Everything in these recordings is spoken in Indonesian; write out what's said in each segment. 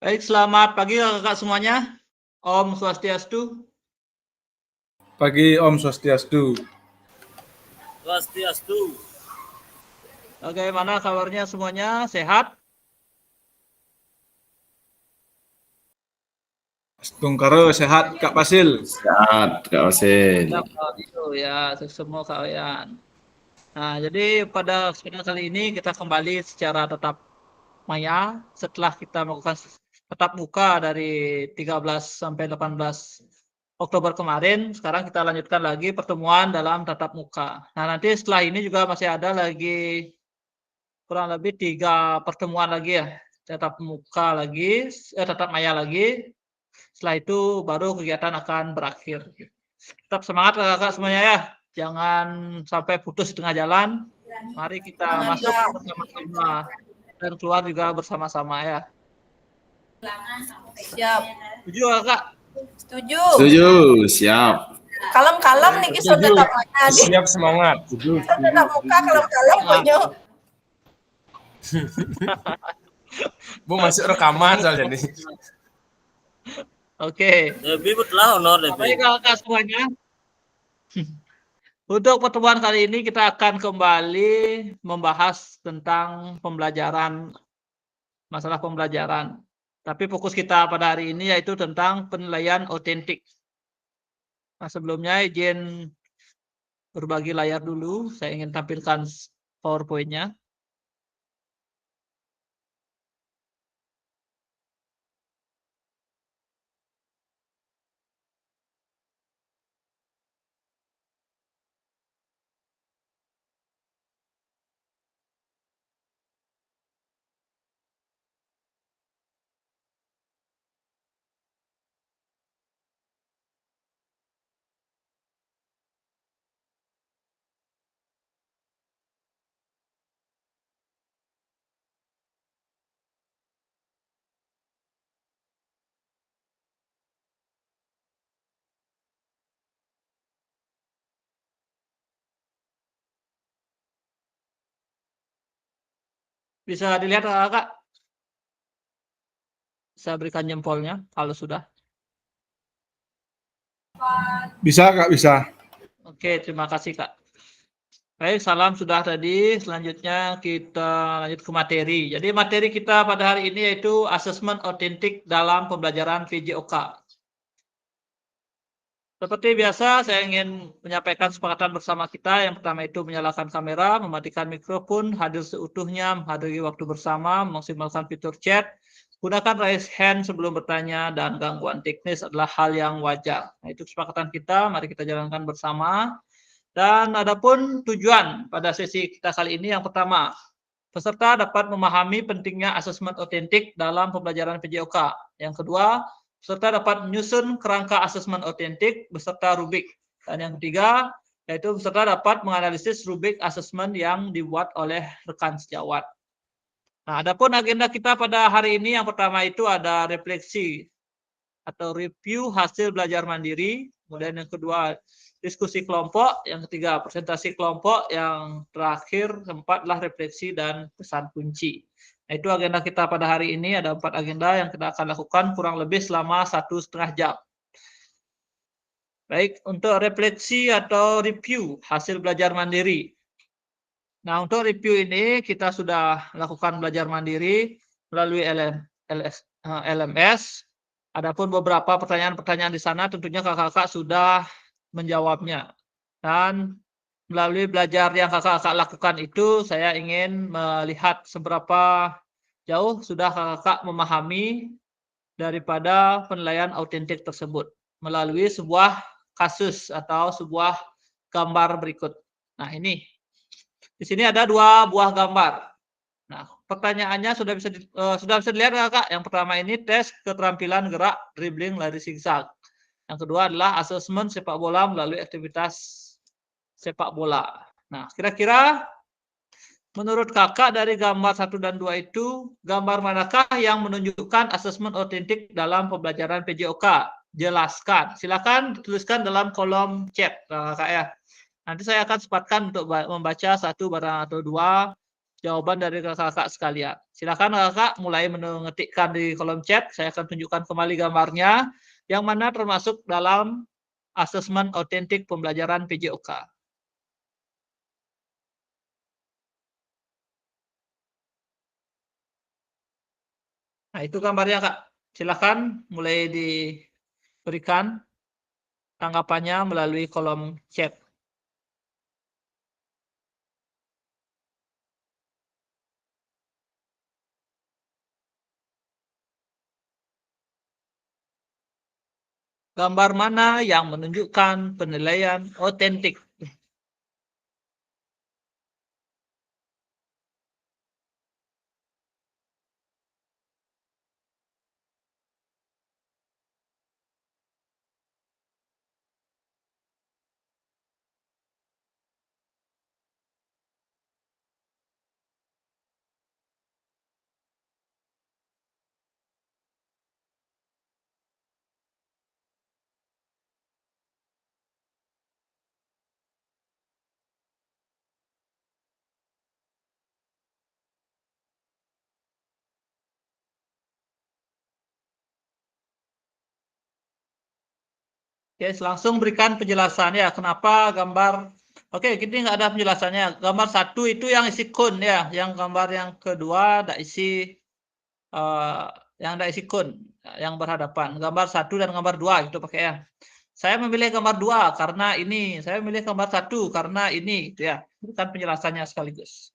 Baik, selamat pagi kakak semuanya. Om Swastiastu. Pagi Om Swastiastu. Swastiastu. Bagaimana kabarnya semuanya? Sehat? Tungkaro sehat Kak Pasil. Sehat Kak Osil. Ya, itu ya, semua kalian. Nah, jadi pada kesempatan kali ini kita kembali secara tatap maya setelah kita melakukan tatap muka dari 13 sampai 18 Oktober kemarin. Sekarang kita lanjutkan lagi pertemuan dalam tatap muka. Nah, nanti setelah ini juga masih ada lagi kurang lebih 3 pertemuan lagi ya, tatap muka lagi, tatap maya lagi. Setelah itu baru kegiatan akan berakhir. Tetap semangat kakak semuanya ya, jangan sampai putus di tengah jalan. Mari kita masuk bersama-sama dan keluar juga bersama-sama ya. Siap. Setuju kakak? Setuju. Setuju, siap. Kalem-kalem nih kisah Setuju. tetap muka. Siap semangat. Tetap muka kalem-kalem punya. Bu masuk rekaman soalnya nih. Oke. Lebih betul honor Baik lebih. kakak semuanya. Untuk pertemuan kali ini kita akan kembali membahas tentang pembelajaran, masalah pembelajaran. Tapi fokus kita pada hari ini yaitu tentang penilaian otentik. Nah, sebelumnya izin berbagi layar dulu. Saya ingin tampilkan PowerPoint-nya. Bisa dilihat kakak? Saya berikan jempolnya kalau sudah. Bisa Kak, bisa. Oke, terima kasih Kak. Baik, salam sudah tadi. Selanjutnya kita lanjut ke materi. Jadi materi kita pada hari ini yaitu asesmen otentik dalam pembelajaran VJOK. Seperti biasa, saya ingin menyampaikan kesepakatan bersama kita. Yang pertama itu menyalakan kamera, mematikan mikrofon, hadir seutuhnya, menghadiri waktu bersama, memaksimalkan fitur chat, gunakan raise hand sebelum bertanya, dan gangguan teknis adalah hal yang wajar. Nah, itu kesepakatan kita, mari kita jalankan bersama. Dan adapun tujuan pada sesi kita kali ini yang pertama, peserta dapat memahami pentingnya asesmen otentik dalam pembelajaran PJOK. Yang kedua, peserta dapat menyusun kerangka asesmen otentik beserta rubrik. Dan yang ketiga, yaitu peserta dapat menganalisis rubrik asesmen yang dibuat oleh rekan sejawat. Nah, adapun agenda kita pada hari ini yang pertama itu ada refleksi atau review hasil belajar mandiri. Kemudian yang kedua, diskusi kelompok. Yang ketiga, presentasi kelompok. Yang terakhir, keempatlah refleksi dan pesan kunci. Nah, itu agenda kita pada hari ini. Ada 4 agenda yang kita akan lakukan kurang lebih selama 1,5 jam. Baik, untuk refleksi atau review hasil belajar mandiri. Nah, untuk review ini kita sudah lakukan belajar mandiri melalui LMS. Adapun beberapa pertanyaan-pertanyaan di sana tentunya kakak-kakak sudah menjawabnya. Dan melalui belajar yang kakak-kakak lakukan itu, saya ingin melihat seberapa jauh sudah kakak memahami daripada penilaian autentik tersebut melalui sebuah kasus atau sebuah gambar berikut. Nah, ini. Di sini ada 2 buah gambar. Nah, pertanyaannya sudah bisa dilihat kakak. Yang pertama ini tes keterampilan gerak dribbling lari zigzag. Yang kedua adalah asesmen sepak bola melalui aktivitas sepak bola. Nah, kira-kira menurut kakak dari gambar 1 dan 2 itu, gambar manakah yang menunjukkan asesmen otentik dalam pembelajaran PJOK? Jelaskan. Silakan tuliskan dalam kolom chat kakak ya. Nanti saya akan sempatkan untuk membaca 1 barang atau 2 jawaban dari kakak-kakak sekalian. Silakan kakak mulai mengetikkan di kolom chat. Saya akan tunjukkan kembali gambarnya, yang mana termasuk dalam asesmen otentik pembelajaran PJOK. Nah, itu gambarnya, Kak. Silakan mulai diberikan tanggapannya melalui kolom chat. Gambar mana yang menunjukkan penilaian otentik? Oke, langsung berikan penjelasannya. Kenapa gambar? Oke, gini nggak ada penjelasannya. Gambar 1 itu yang isi kun ya. Yang gambar yang kedua ada isi yang ada isi kun, yang berhadapan. Gambar 1 dan gambar 2 gitu pakai ya. Saya memilih gambar 2 karena ini. Saya memilih gambar 1 karena ini, gitu ya. Berikan penjelasannya sekaligus.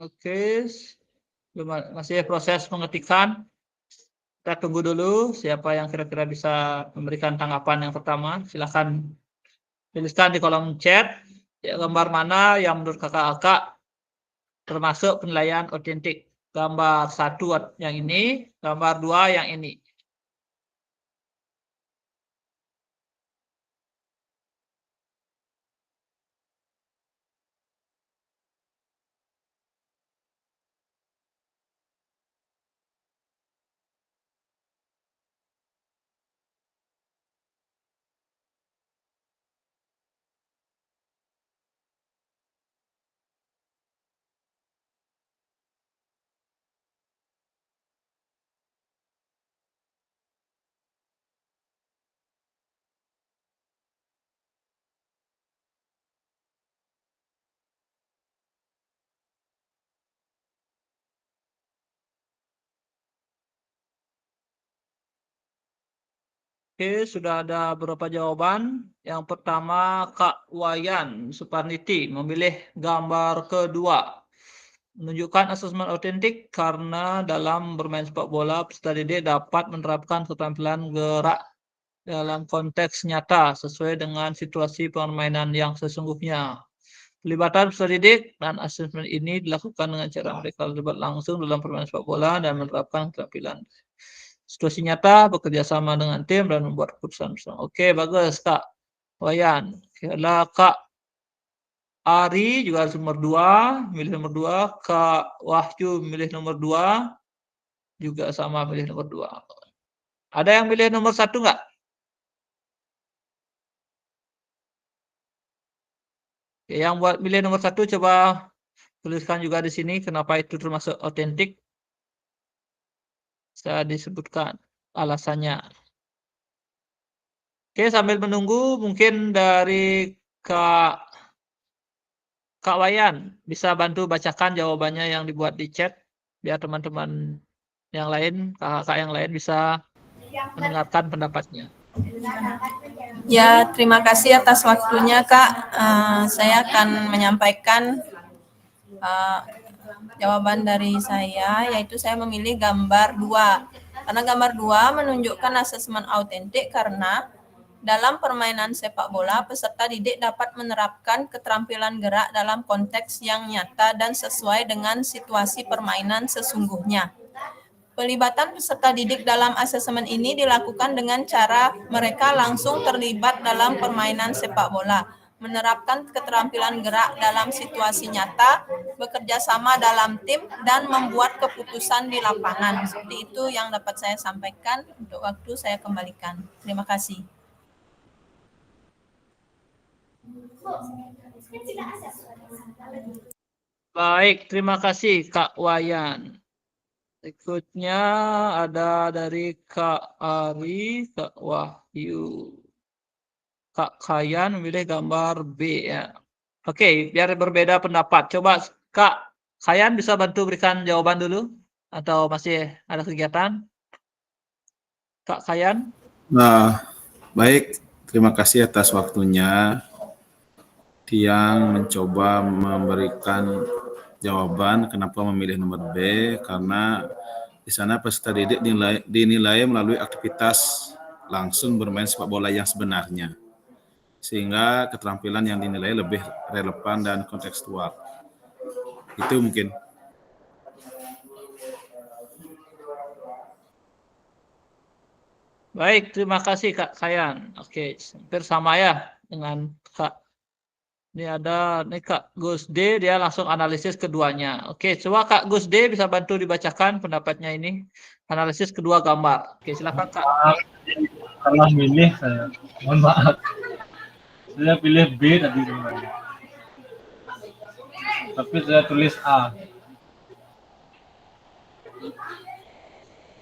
Oke, masih proses pengetikan. Kita tunggu dulu siapa yang kira-kira bisa memberikan tanggapan yang pertama. Silahkan tuliskan di kolom chat ya, gambar mana yang menurut kakak-kakak termasuk penilaian otentik. Gambar 1 yang ini, gambar 2 yang ini. Oke, sudah ada beberapa jawaban. Yang pertama, Kak Wayan Suparniti memilih gambar kedua. Menunjukkan asesmen otentik karena dalam bermain sepak bola, peserta didik dapat menerapkan keterampilan gerak dalam konteks nyata sesuai dengan situasi permainan yang sesungguhnya. Pelibatan peserta didik dan asesmen ini dilakukan dengan cara mereka terlibat langsung dalam permainan sepak bola dan menerapkan keterampilan situasi nyata, bekerja sama dengan tim dan membuat keputusan bersama. Oke, bagus Kak Wayan. Kira Kak Ari juga nomor 2, milih nomor 2. Kak Wahyu milih nomor 2, juga sama milih nomor 2. Ada yang milih nomor 1 nggak? Oke, yang buat milih nomor 1 coba tuliskan juga di sini kenapa itu termasuk otentik. Saya disebutkan alasannya. Oke, sambil menunggu mungkin dari Kak Wayan bisa bantu bacakan jawabannya yang dibuat di chat biar teman-teman yang lain, kakak yang lain bisa mendengarkan pendapatnya. Ya, terima kasih atas waktunya, Kak. Saya akan menyampaikan Jawaban dari saya yaitu saya memilih gambar 2. Karena gambar 2 menunjukkan asesmen autentik karena dalam permainan sepak bola, peserta didik dapat menerapkan keterampilan gerak dalam konteks yang nyata dan sesuai dengan situasi permainan sesungguhnya. Pelibatan peserta didik dalam asesmen ini dilakukan dengan cara mereka langsung terlibat dalam permainan sepak bola, menerapkan keterampilan gerak dalam situasi nyata, bekerja sama dalam tim, dan membuat keputusan di lapangan. Seperti itu yang dapat saya sampaikan. Untuk waktu saya kembalikan. Terima kasih. Baik, terima kasih Kak Wayan. Berikutnya ada dari Kak Ari, Kak Wahyu. Kak Kayan memilih gambar B ya. Oke, biar berbeda pendapat. Coba Kak Kayan bisa bantu berikan jawaban dulu? Atau masih ada kegiatan? Kak Kayan? Nah, baik. Terima kasih atas waktunya. Tiang mencoba memberikan jawaban kenapa memilih nomor B, karena di sana peserta didik dinilai melalui aktivitas langsung bermain sepak bola yang sebenarnya, sehingga keterampilan yang dinilai lebih relevan dan kontekstual. Itu mungkin. Baik, terima kasih Kak Kayan. Oke, hampir sama ya dengan Kak. Ini ada nih Kak Gus D, dia langsung analisis keduanya. Oke, coba Kak Gus D bisa bantu dibacakan pendapatnya ini. Analisis kedua gambar. Oke, silakan Kak. Salah milih saya. Mohon maaf. Saya pilih B tadi. Tapi saya tulis A.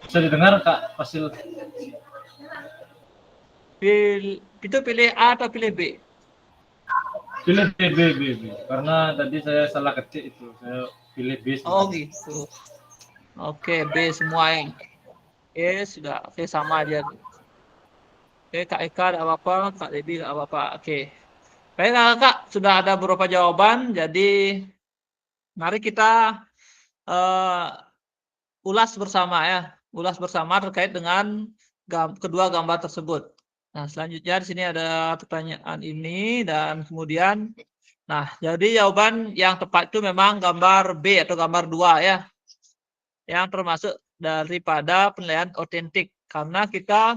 Bisa didengar Kak Fasil? Itu pilih A atau pilih B? Pilih B. Karena tadi saya salah ketik itu. Saya pilih B. Oh gitu. Oke, B semua yang. Oke, sudah. Oke, sama aja. Oke, Kak Eka tidak apa-apa, Kak Debbie tidak apa-apa. Oke. Baik, Kak, sudah ada beberapa jawaban. Jadi, mari kita ulas bersama ya. Ulas bersama terkait dengan kedua gambar tersebut. Nah, selanjutnya di sini ada pertanyaan ini dan kemudian, nah, jadi jawaban yang tepat itu memang gambar B atau gambar 2 ya, yang termasuk daripada penilaian otentik karena kita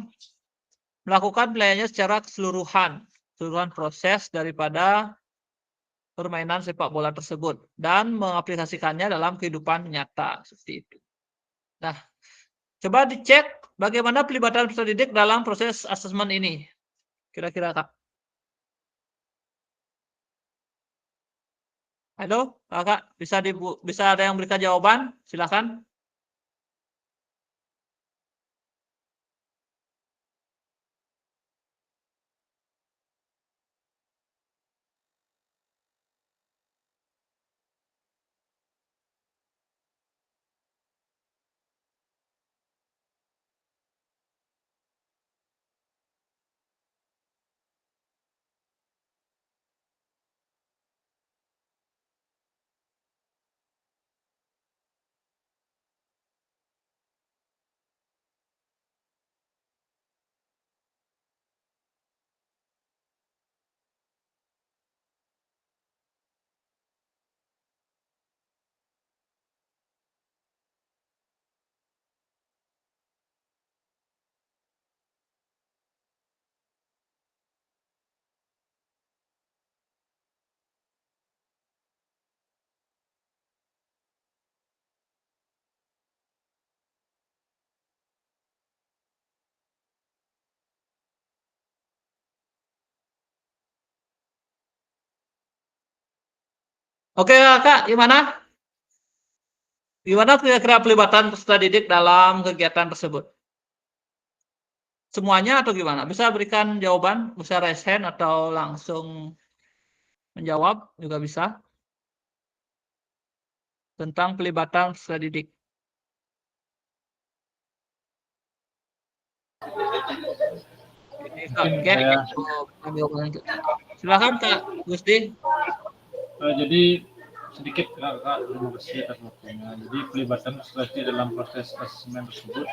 melakukan penilaiannya secara keseluruhan proses daripada permainan sepak bola tersebut dan mengaplikasikannya dalam kehidupan nyata seperti itu. Nah, coba dicek bagaimana pelibatan peserta didik dalam proses asesmen ini. Kira-kira Kak. Halo, Kakak, bisa ada yang berikan jawaban? Silakan. Oke, Kak, gimana? Gimana kira-kira pelibatan peserta didik dalam kegiatan tersebut? Semuanya atau gimana? Bisa berikan jawaban, bisa raise hand atau langsung menjawab juga bisa. Tentang pelibatan peserta didik. Ini Kak, silakan Kak Gusti. Jadi sedikit Kak, terima kasih atas waktunya. Jadi pelibatan peserta didik dalam proses asesmen tersebut,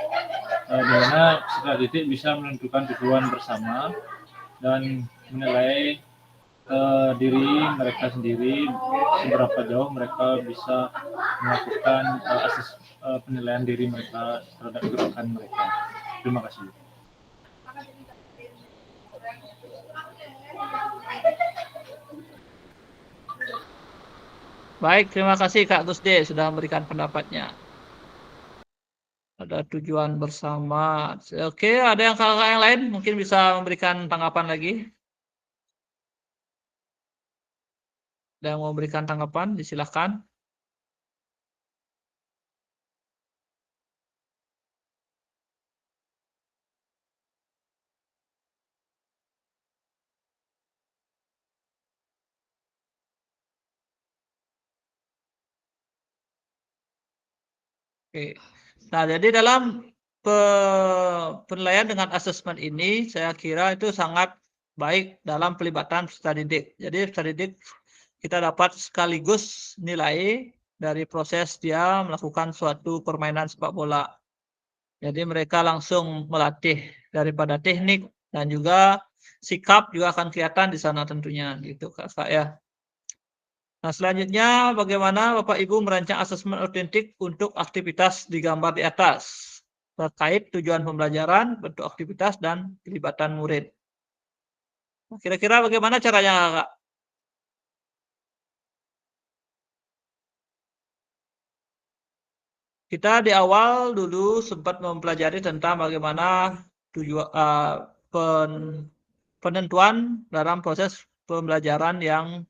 di mana peserta didik bisa menentukan tujuan bersama dan menilai diri mereka sendiri seberapa jauh mereka bisa melakukan penilaian diri mereka terhadap gerakan mereka. Terima kasih. Baik, terima kasih Kak Gusde sudah memberikan pendapatnya. Ada tujuan bersama. Oke, ada kakak yang lain mungkin bisa memberikan tanggapan lagi? Ada yang mau memberikan tanggapan? Disilahkan. Oke. Nah, jadi dalam penilaian dengan asesmen ini, saya kira itu sangat baik dalam pelibatan peserta didik. Jadi peserta didik kita dapat sekaligus nilai dari proses dia melakukan suatu permainan sepak bola. Jadi mereka langsung melatih daripada teknik dan juga sikap juga akan kelihatan di sana tentunya, gitu Kak ya. Nah, selanjutnya bagaimana Bapak Ibu merancang asesmen autentik untuk aktivitas di gambar di atas terkait tujuan pembelajaran, bentuk aktivitas, dan pelibatan murid. Nah, kira-kira bagaimana caranya, Kak? Kita di awal dulu sempat mempelajari tentang bagaimana penentuan dalam proses pembelajaran yang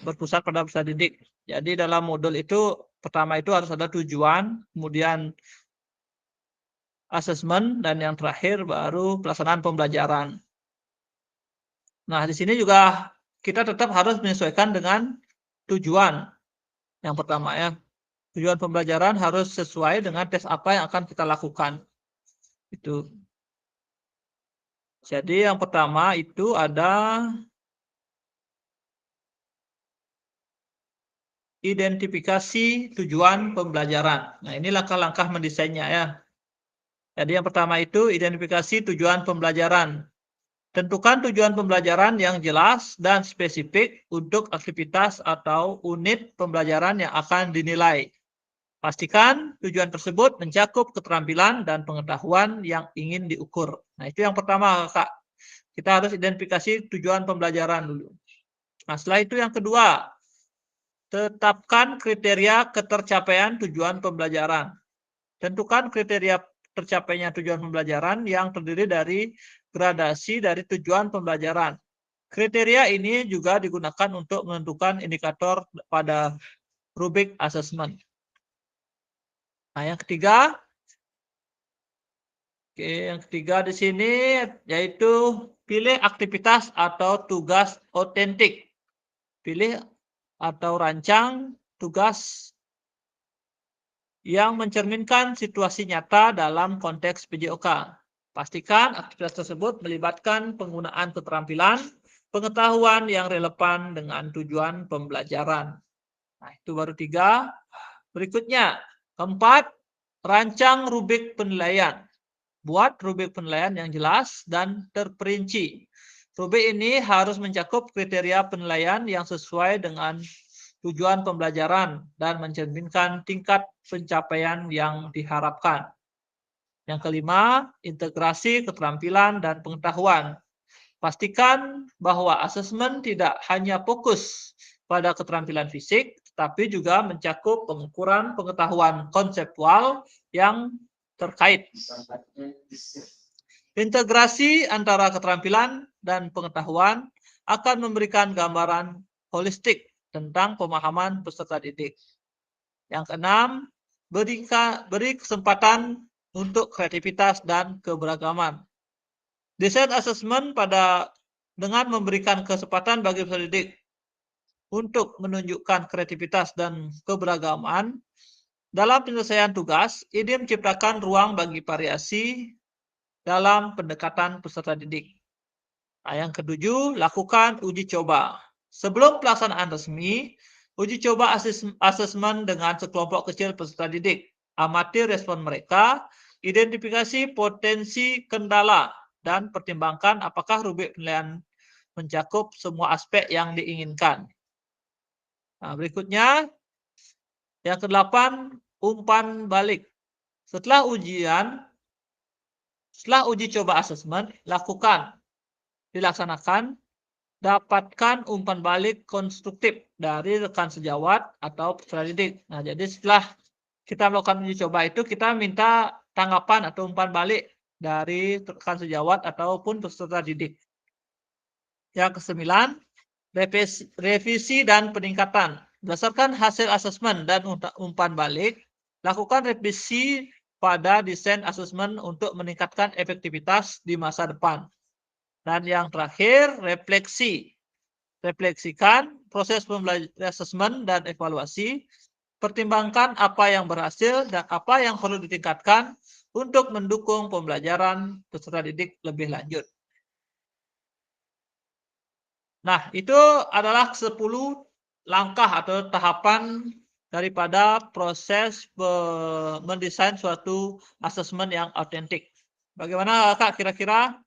berpusat pada peserta didik. Jadi dalam modul itu pertama itu harus ada tujuan, kemudian asesmen, dan yang terakhir baru pelaksanaan pembelajaran. Nah, di sini juga kita tetap harus menyesuaikan dengan tujuan. Yang pertama ya, tujuan pembelajaran harus sesuai dengan tes apa yang akan kita lakukan. Itu. Jadi yang pertama itu ada identifikasi tujuan pembelajaran. Nah, ini langkah-langkah mendesainnya ya. Jadi yang pertama itu identifikasi tujuan pembelajaran. Tentukan tujuan pembelajaran yang jelas dan spesifik untuk aktivitas atau unit pembelajaran yang akan dinilai. Pastikan tujuan tersebut mencakup keterampilan dan pengetahuan yang ingin diukur. Nah, itu yang pertama, Kak. Kita harus identifikasi tujuan pembelajaran dulu. Nah, setelah itu yang kedua, tetapkan kriteria ketercapaian tujuan pembelajaran. Tentukan kriteria tercapainya tujuan pembelajaran yang terdiri dari gradasi dari tujuan pembelajaran. Kriteria ini juga digunakan untuk menentukan indikator pada rubrik assessment. Nah, yang ketiga, yang ketiga di sini yaitu pilih aktivitas atau tugas autentik. Pilih atau rancang tugas yang mencerminkan situasi nyata dalam konteks PJOK. Pastikan aktivitas tersebut melibatkan penggunaan keterampilan, pengetahuan yang relevan dengan tujuan pembelajaran. Nah, itu baru 3. Berikutnya, keempat, rancang rubrik penilaian. Buat rubrik penilaian yang jelas dan terperinci. Rubrik ini harus mencakup kriteria penilaian yang sesuai dengan tujuan pembelajaran dan mencerminkan tingkat pencapaian yang diharapkan. Yang kelima, integrasi keterampilan dan pengetahuan. Pastikan bahwa asesmen tidak hanya fokus pada keterampilan fisik, tapi juga mencakup pengukuran pengetahuan konseptual yang terkait. Integrasi antara keterampilan dan pengetahuan akan memberikan gambaran holistik tentang pemahaman peserta didik. Yang keenam, beri kesempatan untuk kreativitas dan keberagaman. Desain asesmen dengan memberikan kesempatan bagi peserta didik untuk menunjukkan kreativitas dan keberagaman dalam penyelesaian tugas, ini menciptakan ruang bagi variasi dalam pendekatan peserta didik. Nah, yang ketujuh, lakukan uji coba. Sebelum pelaksanaan resmi, uji coba asesmen dengan sekelompok kecil peserta didik. Amati respon mereka, identifikasi potensi kendala, dan pertimbangkan apakah rubrik penilaian mencakup semua aspek yang diinginkan. Nah, berikutnya, yang ke-8, umpan balik. Setelah uji coba asesmen, dilaksanakan, dapatkan umpan balik konstruktif dari rekan sejawat atau peserta didik. Nah, jadi setelah kita melakukan uji coba itu, kita minta tanggapan atau umpan balik dari rekan sejawat ataupun peserta didik. Yang ke-9, revisi dan peningkatan. Berdasarkan hasil asesmen dan umpan balik, lakukan revisi pada desain asesmen untuk meningkatkan efektivitas di masa depan. Dan yang terakhir, refleksi. Refleksikan proses pembelajaran asesmen dan evaluasi. Pertimbangkan apa yang berhasil dan apa yang perlu ditingkatkan untuk mendukung pembelajaran peserta didik lebih lanjut. Nah, itu adalah 10 langkah atau tahapan daripada proses mendesain suatu asesmen yang autentik. Bagaimana Kak, kira-kira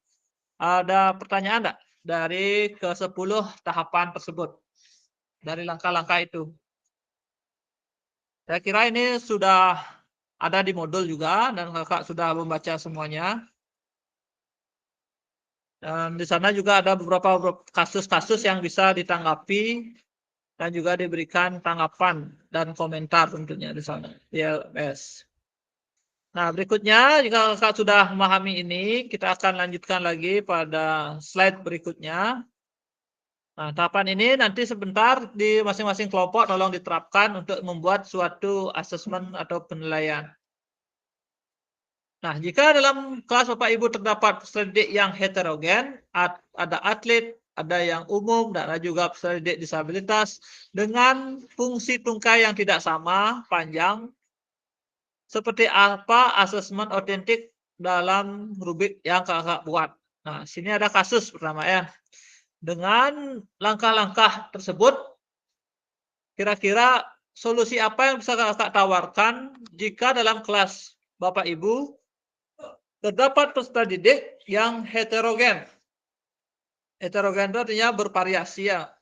ada pertanyaan enggak dari ke-10 tahapan tersebut? Dari langkah-langkah itu. Saya kira ini sudah ada di modul juga dan Kakak sudah membaca semuanya. Dan di sana juga ada beberapa kasus-kasus yang bisa ditanggapi dan juga diberikan tanggapan dan komentar tentunya di sana, di LMS. Nah, berikutnya jika Kakak sudah memahami ini, kita akan lanjutkan lagi pada slide berikutnya. Nah, tahapan ini nanti sebentar di masing-masing kelompok tolong diterapkan untuk membuat suatu asesmen atau penilaian. Nah, jika dalam kelas Bapak Ibu terdapat peserta didik yang heterogen, ada atlet, ada yang umum, dan ada juga peserta didik disabilitas dengan fungsi tungkai yang tidak sama panjang, seperti apa asesmen otentik dalam rubrik yang Kakak buat. Nah, sini ada kasus pertama ya. Dengan langkah-langkah tersebut, kira-kira solusi apa yang bisa Kakak tawarkan jika dalam kelas Bapak Ibu terdapat peserta didik yang heterogen. Heterogen itu artinya bervariasi ya.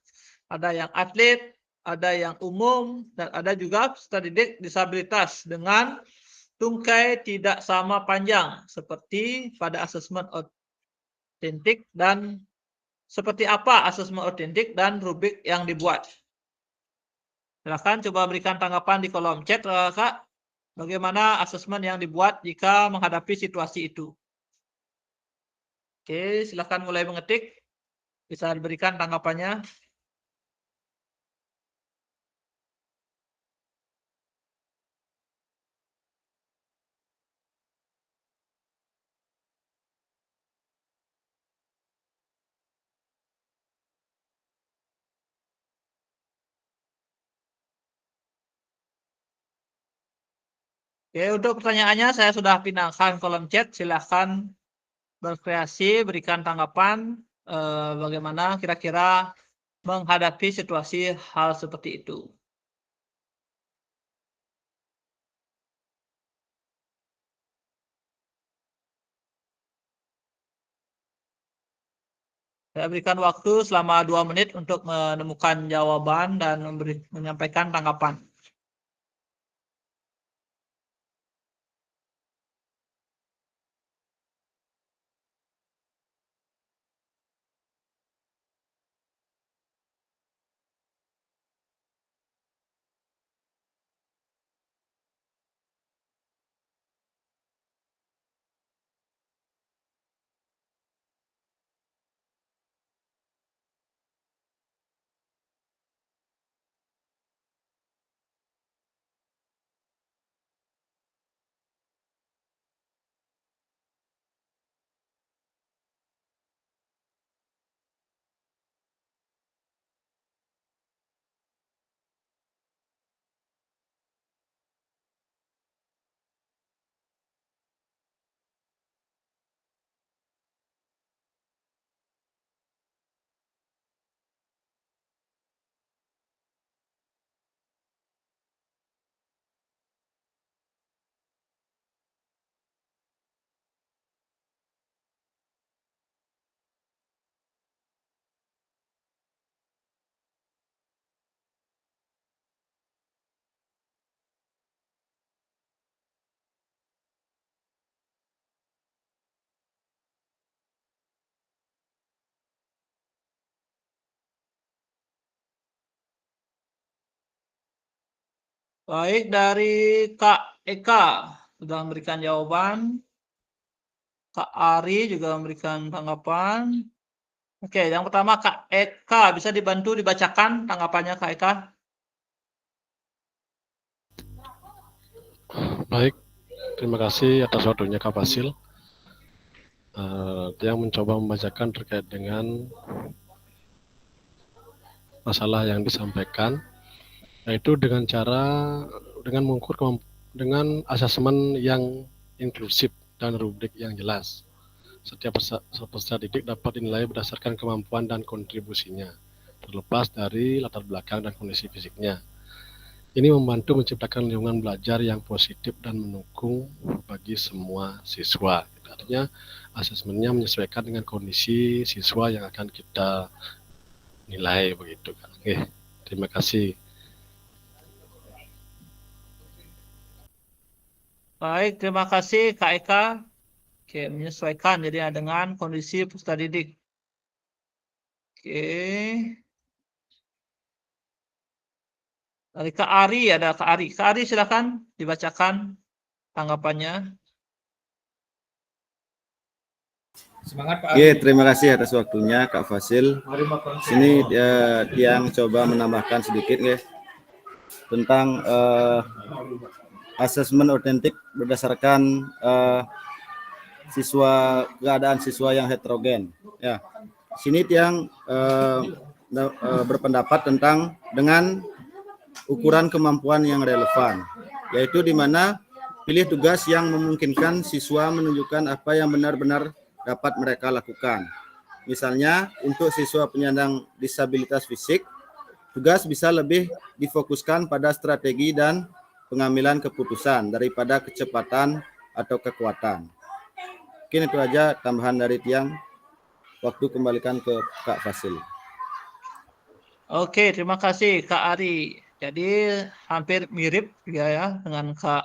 Ada yang atlet, ada yang umum, dan ada juga peserta didik disabilitas dengan tungkai tidak sama panjang seperti pada asesmen otentik dan seperti apa asesmen otentik dan rubrik yang dibuat. Silakan coba berikan tanggapan di kolom chat, Kak. Bagaimana asesmen yang dibuat jika menghadapi situasi itu? Oke, silakan mulai mengetik. Bisa diberikan tanggapannya. Oke, untuk pertanyaannya saya sudah pindahkan kolom chat. Silahkan berkreasi, berikan tanggapan bagaimana kira-kira menghadapi situasi hal seperti itu. Saya berikan waktu selama 2 menit untuk menemukan jawaban dan menyampaikan tanggapan. Baik, dari Kak Eka sudah memberikan jawaban. Kak Ari juga memberikan tanggapan. Oke, yang pertama Kak Eka, bisa dibantu dibacakan tanggapannya Kak Eka? Baik, terima kasih atas waktunya Kak Fasil. Yang mencoba membacakan terkait dengan masalah yang disampaikan, yaitu dengan mengukur dengan asesmen yang inklusif dan rubrik yang jelas. Setiap peserta didik dapat dinilai berdasarkan kemampuan dan kontribusinya, terlepas dari latar belakang dan kondisi fisiknya. Ini membantu menciptakan lingkungan belajar yang positif dan mendukung bagi semua siswa. Artinya, asesmennya menyesuaikan dengan kondisi siswa yang akan kita nilai begitu. Oke, terima kasih. Baik, terima kasih Kak Eka. Oke, menyesuaikan jadi dengan kondisi peserta didik. Oke. Dari Kak Ari ada Kak Ari. Kak Ari silakan dibacakan tanggapannya. Semangat Pak Oke, Ari. terima kasih atas waktunya Kak Fasil. Sini yang coba menambahkan sedikit guys tentang asesmen otentik berdasarkan keadaan siswa yang heterogen. Ya, sini yang berpendapat tentang dengan ukuran kemampuan yang relevan, yaitu di mana pilih tugas yang memungkinkan siswa menunjukkan apa yang benar-benar dapat mereka lakukan. Misalnya, untuk siswa penyandang disabilitas fisik, tugas bisa lebih difokuskan pada strategi dan pengambilan keputusan daripada kecepatan atau kekuatan. Mungkin itu aja tambahan dari Tiang. Waktu kembalikan ke Kak Fasil. Oke, terima kasih Kak Ari. Jadi hampir mirip ya dengan Kak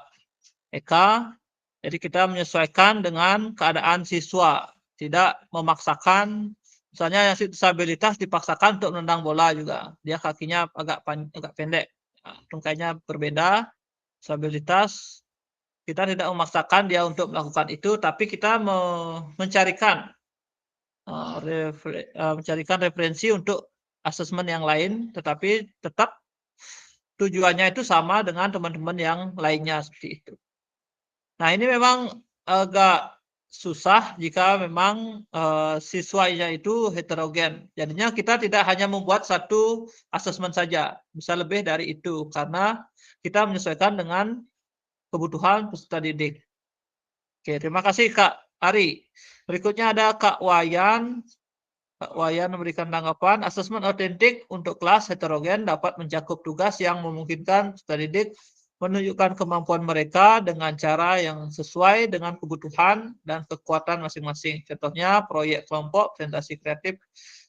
Eka. Jadi kita menyesuaikan dengan keadaan siswa, tidak memaksakan. Misalnya yang disabilitas dipaksakan untuk menendang bola juga, dia kakinya agak pendek, tungkainya berbeda. Disabilitas kita tidak memaksakan dia untuk melakukan itu, tapi kita mencarikan referensi untuk asesmen yang lain, tetapi tetap tujuannya itu sama dengan teman-teman yang lainnya seperti itu. Nah, ini memang agak susah jika memang siswanya itu heterogen. Jadinya kita tidak hanya membuat satu asesmen saja, bisa lebih dari itu karena kita menyesuaikan dengan kebutuhan peserta didik. Oke, terima kasih Kak Ari. Berikutnya ada Kak Wayan. Kak Wayan memberikan tanggapan, asesmen otentik untuk kelas heterogen dapat mencakup tugas yang memungkinkan peserta didik menunjukkan kemampuan mereka dengan cara yang sesuai dengan kebutuhan dan kekuatan masing-masing. Contohnya proyek kelompok, presentasi kreatif,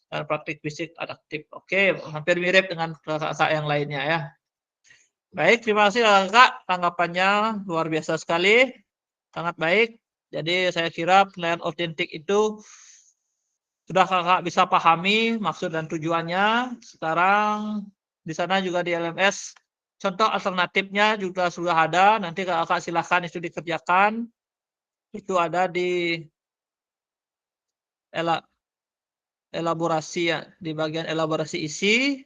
dan praktik fisik adaptif. Oke, hampir mirip dengan kakak yang lainnya ya. Baik, terima kasih Kak. Tanggapannya luar biasa sekali. Sangat baik. Jadi saya kira penilaian otentik itu sudah kakak bisa pahami maksud dan tujuannya. Sekarang di sana juga di LMS contoh alternatifnya juga sudah ada. Nanti kakak silahkan itu dikerjakan. Itu ada di elaborasi ya, di bagian elaborasi isi.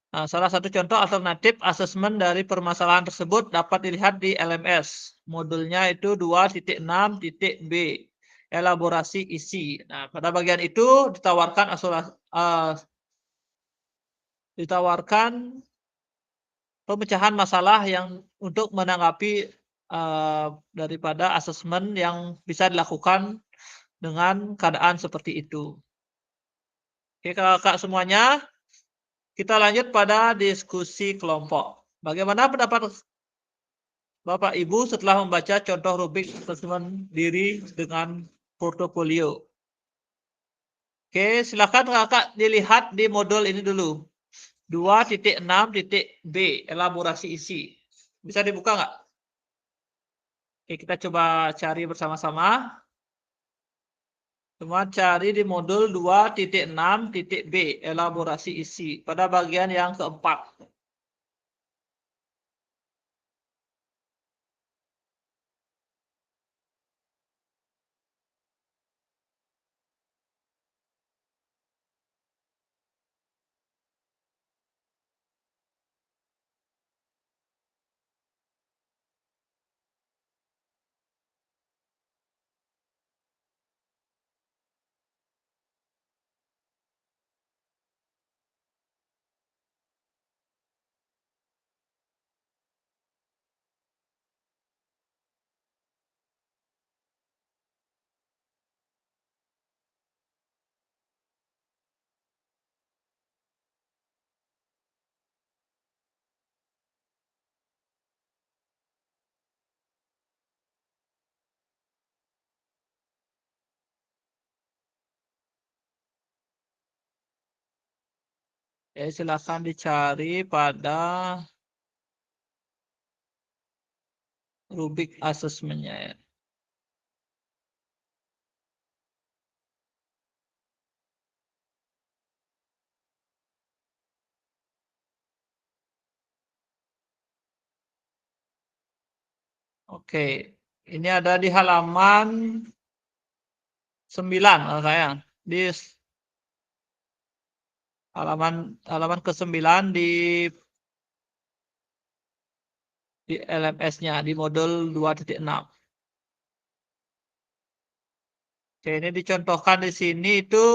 Nah, salah satu contoh alternatif asesmen dari permasalahan tersebut dapat dilihat di LMS. Modulnya itu 2.6.b. Elaborasi isi. Nah, pada bagian itu ditawarkan pemecahan masalah yang untuk menanggapi daripada asesmen yang bisa dilakukan dengan keadaan seperti itu. Oke, kakak semuanya, kita lanjut pada diskusi kelompok. Bagaimana pendapat Bapak Ibu setelah membaca contoh rubrik asesmen diri dengan portofolio? Oke, silakan kakak dilihat di modul ini dulu. 2.6.b, elaborasi isi. Bisa dibuka nggak? Oke, kita coba cari bersama-sama. Semua cari di modul 2.6.b, elaborasi isi. Pada bagian yang keempat. Ya, silakan dicari pada rubrik asesmennya ya. Oke, ini ada di halaman 9 saya. Di halaman ke-9 di LMS-nya di modul 2.6. Oke, ini dicontohkan di sini itu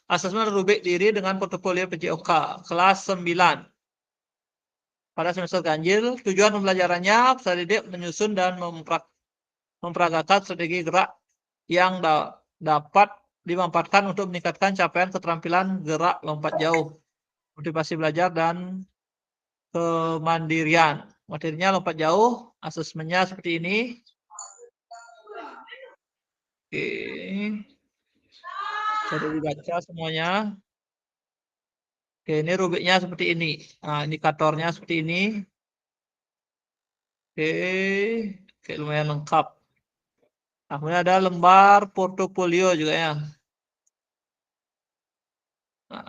asesmen rubrik diri dengan portofolio PJOK kelas 9. Pada semester ganjil, tujuan pembelajarannya peserta didik menyusun dan memperagakan strategi gerak yang dapat dimanfaatkan untuk meningkatkan capaian keterampilan gerak lompat jauh, motivasi belajar, dan kemandirian. Materinya lompat jauh, asesmennya seperti ini. Oke, sudah dibaca semuanya. Oke, ini rubriknya seperti ini. Nah, indikatornya seperti ini. Oke, oke, lumayan lengkap. Nah, kemudian ada lembar portofolio juga ya. Nah,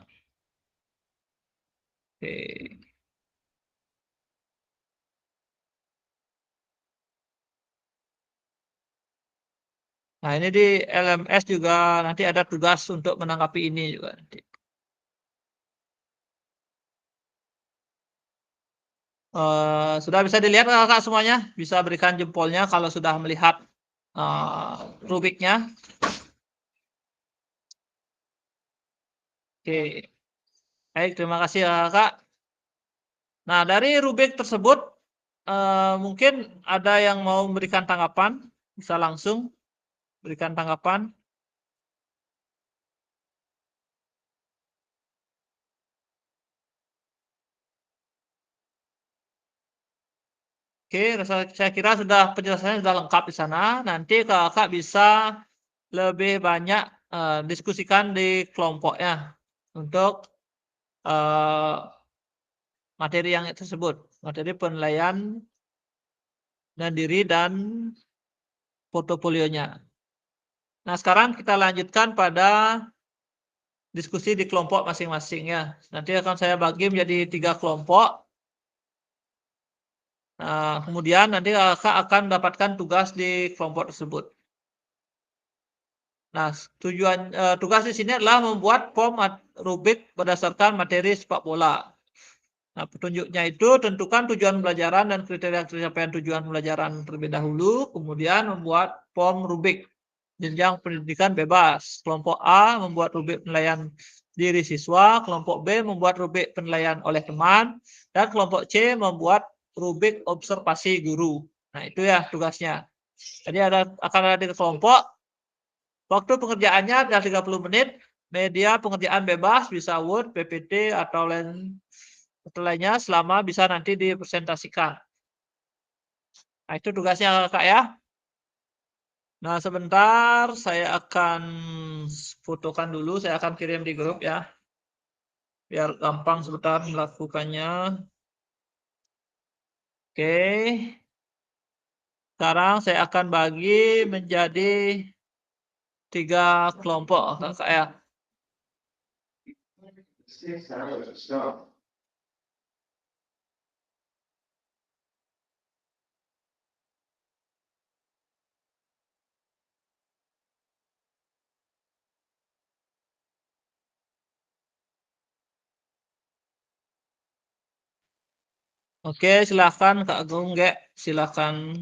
oke. Nah, ini di LMS juga nanti ada tugas untuk menanggapi ini juga nanti. Sudah bisa dilihat kakak semuanya? Bisa berikan jempolnya kalau sudah melihat rubriknya. Oke, baik, terima kasih kakak. Nah, dari rubrik tersebut mungkin ada yang mau memberikan tanggapan, bisa langsung berikan tanggapan. Oke, saya kira sudah penjelasannya sudah lengkap di sana. Nanti kakak bisa lebih banyak diskusikan di kelompoknya untuk materi yang tersebut, materi penilaian dan diri dan portofolionya. Nah, sekarang kita lanjutkan pada diskusi di kelompok masing-masing ya. Nanti akan saya bagi menjadi 3 kelompok. Nah, kemudian nanti kakak akan mendapatkan tugas di kelompok tersebut. Nah, tugas di sini adalah membuat form rubrik berdasarkan materi sepak bola. Nah, petunjuknya itu tentukan tujuan pembelajaran dan kriteria pencapaian tujuan pembelajaran terlebih dahulu, kemudian membuat form rubrik jenjang pendidikan bebas. Kelompok A membuat rubrik penilaian diri siswa, kelompok B membuat rubrik penilaian oleh teman, dan kelompok C membuat rubrik observasi guru. Nah, itu ya tugasnya. Jadi akan ada 3 kelompok. Waktu pengerjaannya adalah 30 menit. Media pengerjaan bebas, bisa Word, PPT, atau lainnya selama bisa nanti dipresentasikan. Nah, itu tugasnya kakak ya. Nah, sebentar saya akan fotokan dulu, saya akan kirim di grup ya. Biar gampang sebentar melakukannya. Oke. Sekarang saya akan bagi menjadi 3 kelompok kakak ya. Oke, silakan Kak Agung, silakan.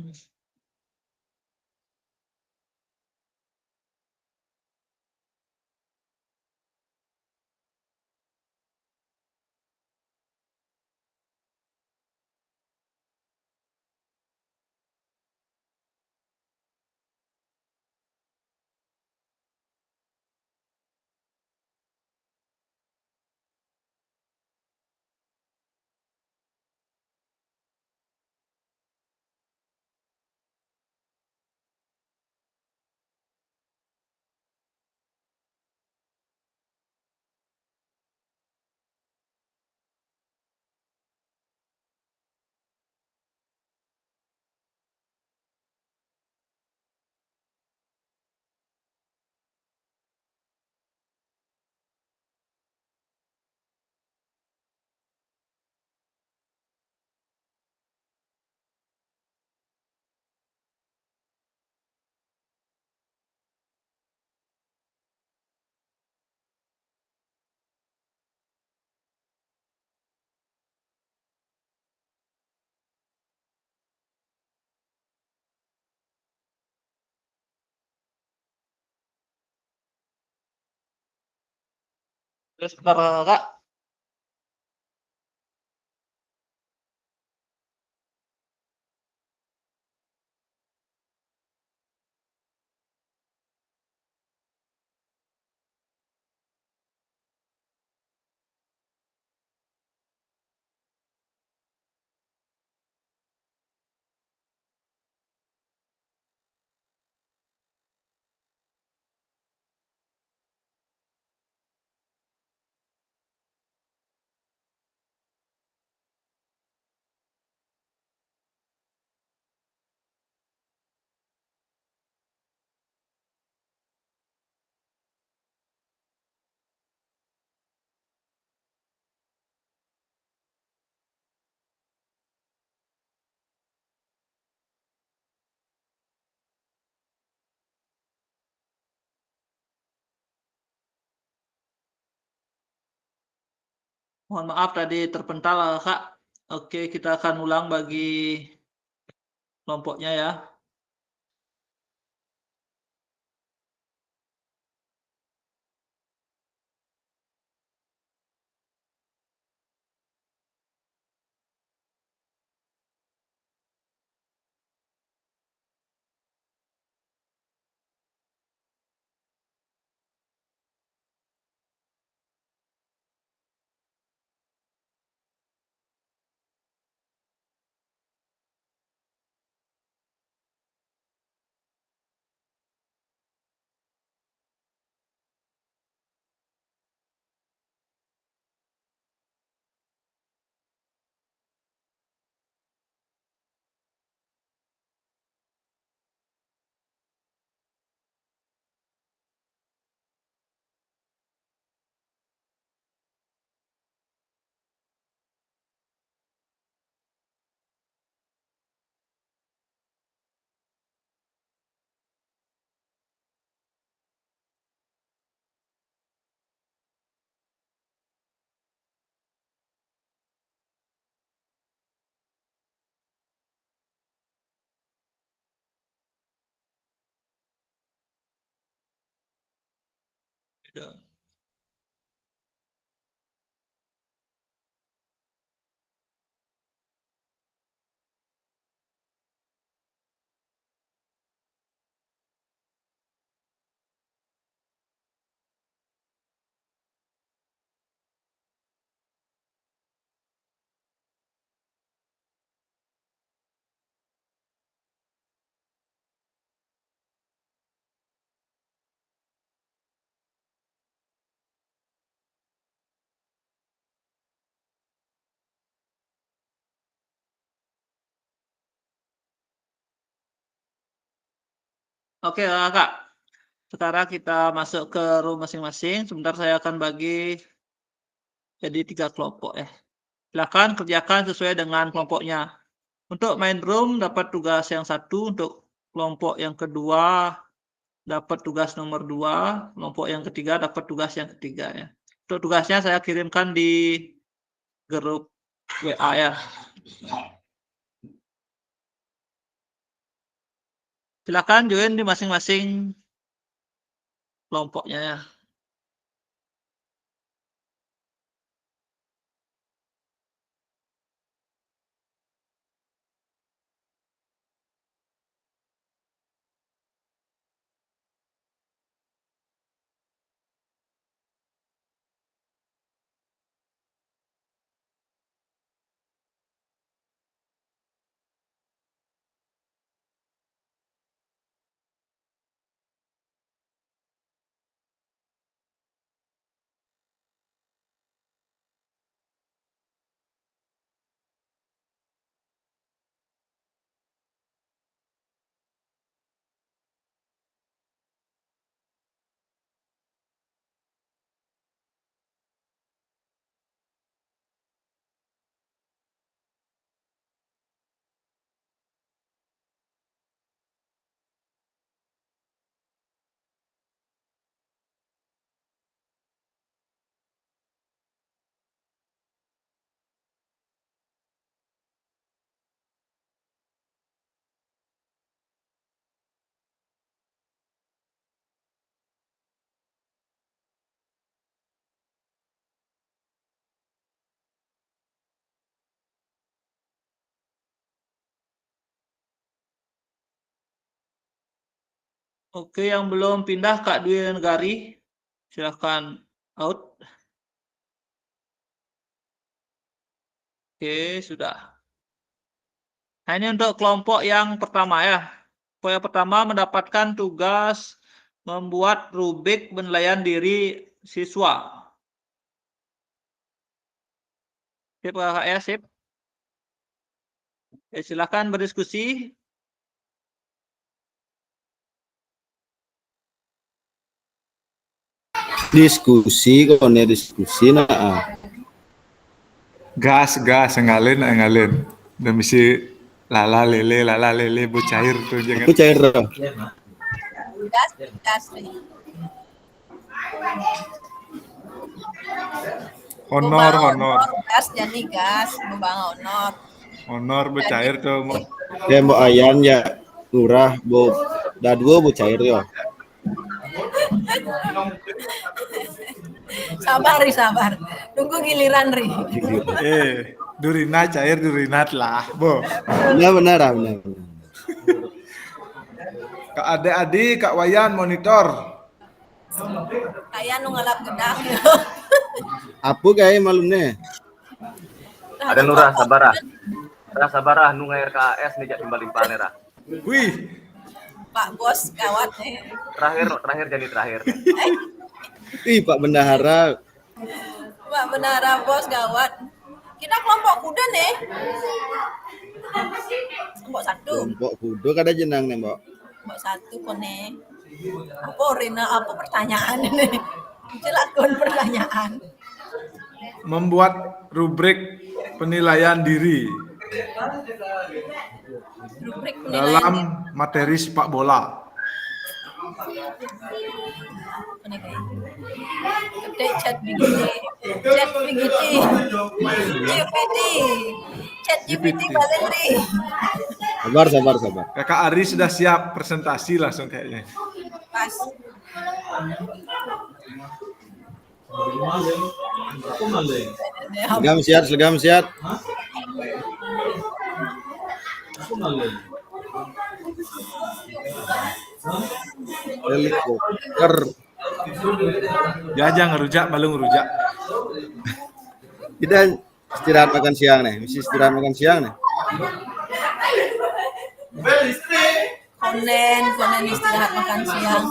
Sebentar, Kak. Mohon maaf tadi terpental, Kak. Oke, kita akan ulang bagi kelompoknya ya. Ya. Oke, Kak. Sekarang kita masuk ke room masing-masing. Sebentar saya akan bagi jadi 3 kelompok ya. Silakan kerjakan sesuai dengan kelompoknya. Untuk main room dapat tugas yang satu, untuk kelompok yang kedua dapat tugas nomor 2, kelompok yang ketiga dapat tugas yang ketiga ya. Untuk tugasnya saya kirimkan di grup WA ya. Silakan join di masing-masing kelompoknya ya. Oke, yang belum pindah Kak Dwi Negari, silahkan out. Oke, sudah. Nah, ini untuk kelompok yang pertama ya. Kelompok yang pertama mendapatkan tugas membuat rubrik penilaian diri siswa. Sip, Kak ya, sip. Oke, silahkan berdiskusi. Diskusi nah. Gas ngalin udah misi lala lele bu cair tuh jangan Aku cair dah. Gas. honor Gas jadi gas, bubang honor. bu cair tuh Kayak mau ayan ya lurah bu dadua bu cair yo. Sabar. Tunggu giliran Ri. durina cair durinat lah bu Benar. Kak adik Kak Wayan monitor Kayak nu ngalap gedak. Apa kayak malumnya? Ada Nurah sabarah nu ngair KAS nih jak timbal panera. wih Pak Bos gawat nih. Terakhir. Ih Pak Bendahara. Pak Benara Bos gawat. Kita kelompok kuda nih. Kelompok satu. Kelompok kudo kada jenang nih mbak. Kelompok satu kone. Apa Rina? Apa pertanyaan ini? Silakan pertanyaan. membuat rubrik penilaian diri Rubrik dalam materi sepak bola. Gede chat GPT balik Ri. Sabar. Kakak Ari sudah siap presentasi langsung kayaknya. Pas. Legam siap. Helikopter. Ya jangan ngerujak, malu ngerujak. Kita istirahat makan siang nih. Mesti istirahat makan siang nih. Konen istirahat makan siang.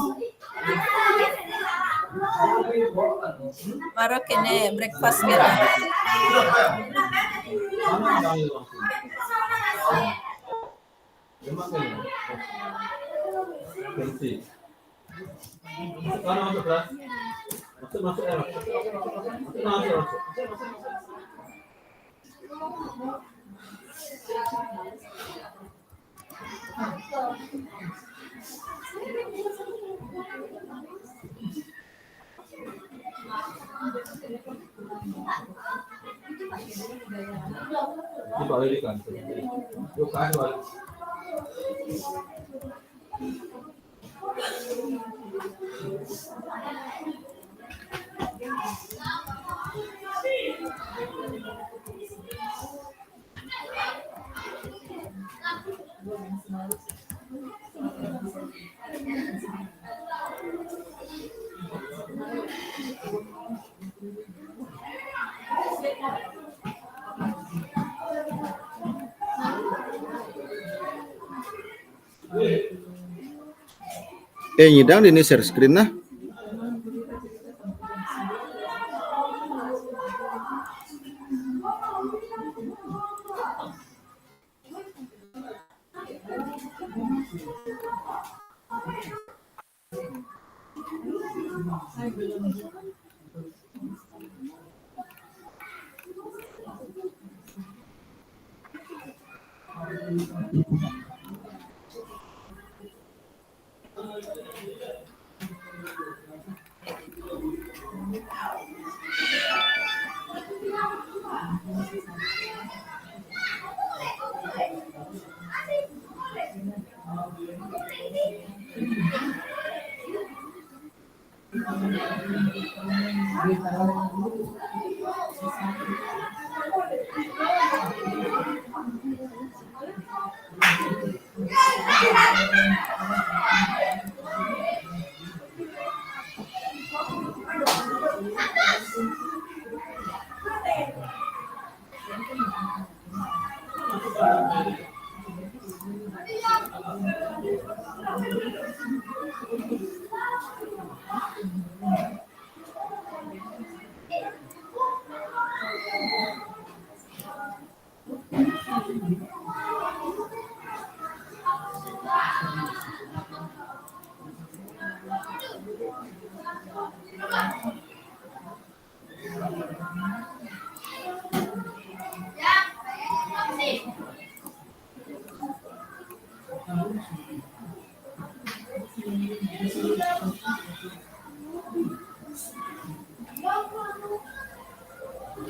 Baru kene breakfast gitu. Nyidang di share screen nah.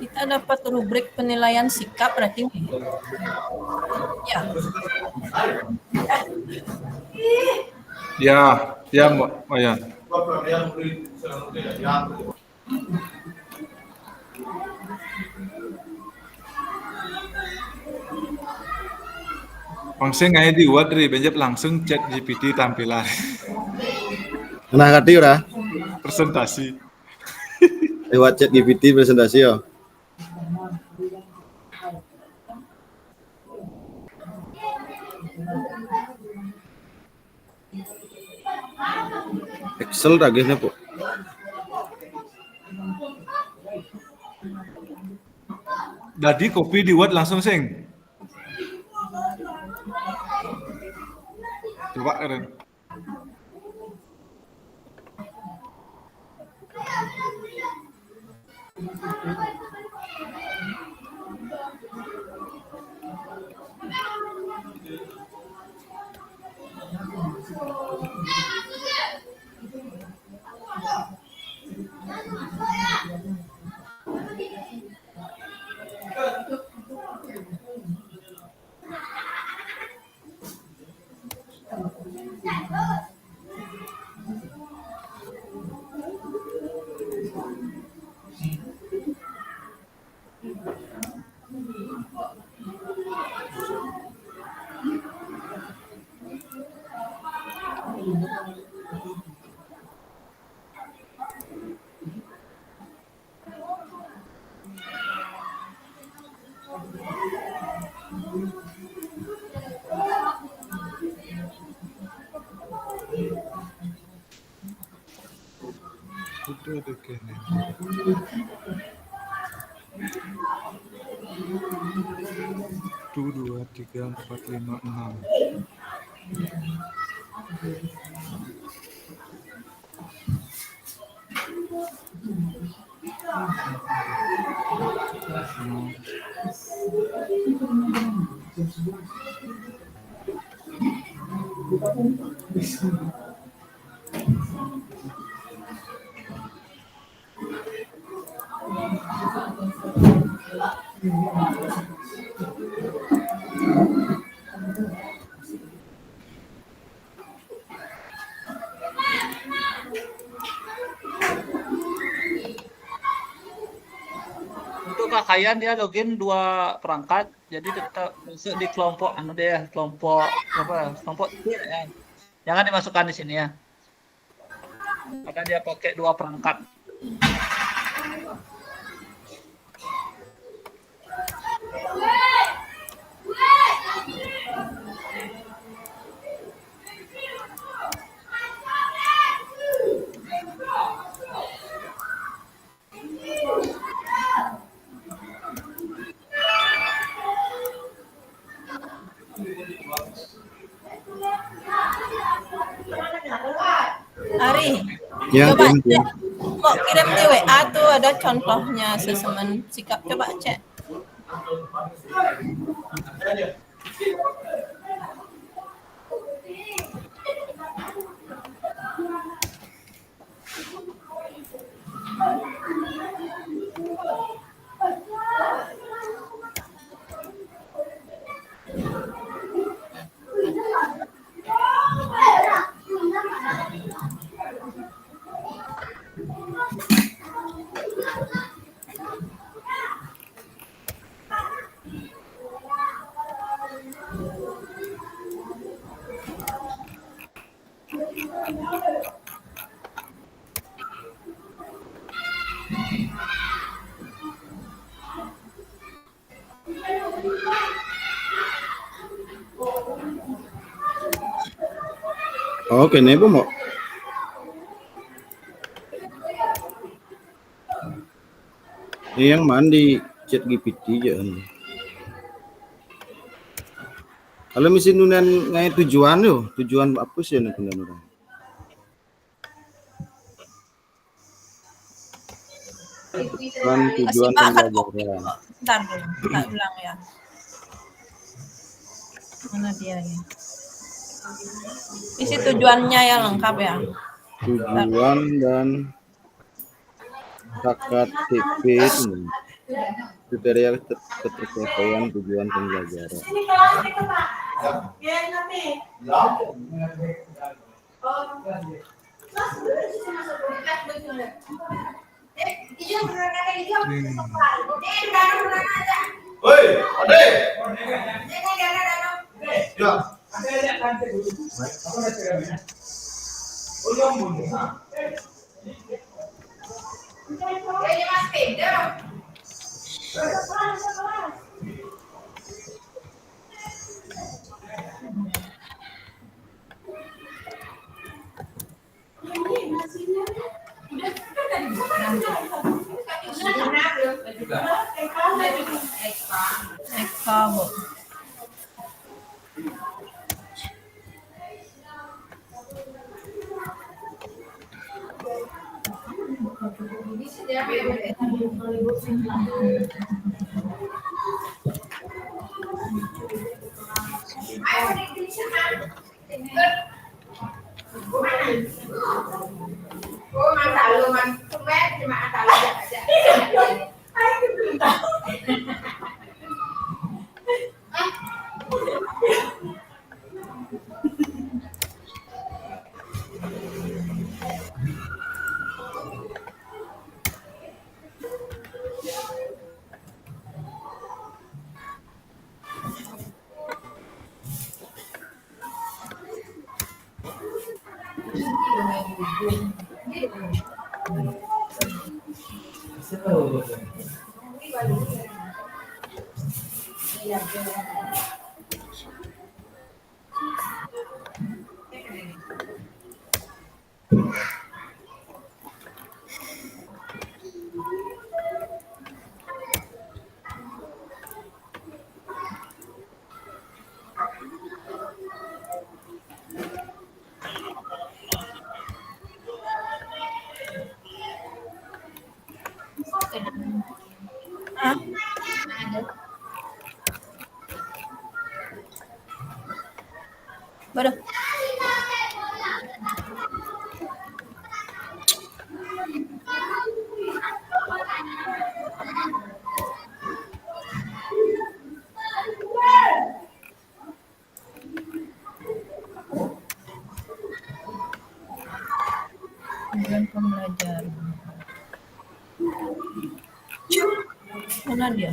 Kita dapat rubrik penilaian sikap berarti. Ya. Ya, ya Mbak Mayan. Pangsing ngai dibuat dari benjep langsung chat GPT tampilan Nah, ngerti ora? presentasi. Lewat chat GPT presentasi yo. Excel ragesnya, Bu. Jadi kopi dibuat langsung sing. Coba keren. Udah ada kene. 1, 2, 3, 4, 5, 6. Untuk Kakayan dia login 2 perangkat, jadi kita masuk di kelompok kelompok apa? Kelompok C ya. Jangan dimasukkan di sini ya. Karena dia pakai 2 perangkat. Ari, Ya, coba ya. cek. Kok kirim di WA tuh ada contohnya assessment sikap, coba cek. Oke, nih Bu mau. Ini yang mandi chat GPT ya. Kalau misalnya nunan ngai tujuan apa sih yang orang? tujuan Pak, kan pembelajaran. bentar dulu, tak ulang ya. Mana dia ya? Isi tujuannya yang lengkap ya. Tujuan dan KKTP ini kriteria ketercapaian tujuan pembelajaran. Eka, Bu. Ah. Baru. Tujuan pembelajaran. Mana dia?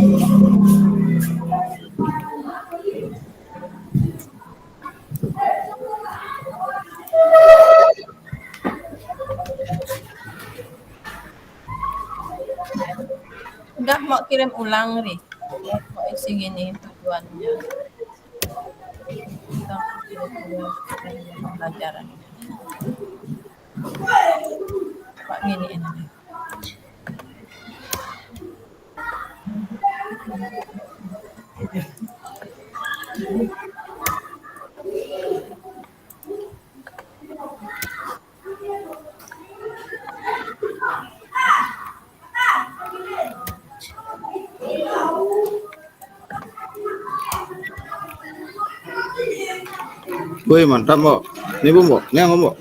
Udah mau kirim ulang, Ri. Mau isi gini tujuannya. Kita kirim pembelajaran. Pak gini ini. Woi, mantap, Mbok. Ini Bu, Mbok. Ini yang Mbok.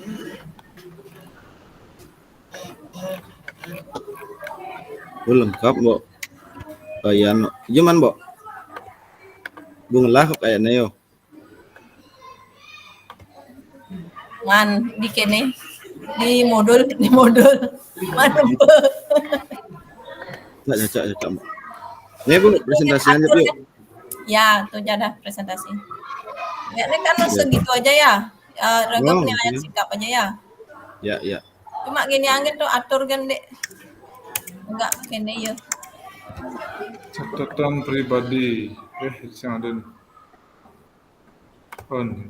Lengkap, Mbok. Bayan, gimana, Mbok? Bungelah kayaknya yo. Ngan di kene di modul mana Enggak cocok, Mbok. Ini Bu, presentasi lanjut yuk. ya tuh ada presentasi ya ini kan segitu aja ya, Rega Oh, penilaian iya. sikap aja ya, Ya. cuma gini angin tuh atur gende enggak kene ya. Catatan pribadi. Yang ada nih. Oh, ini.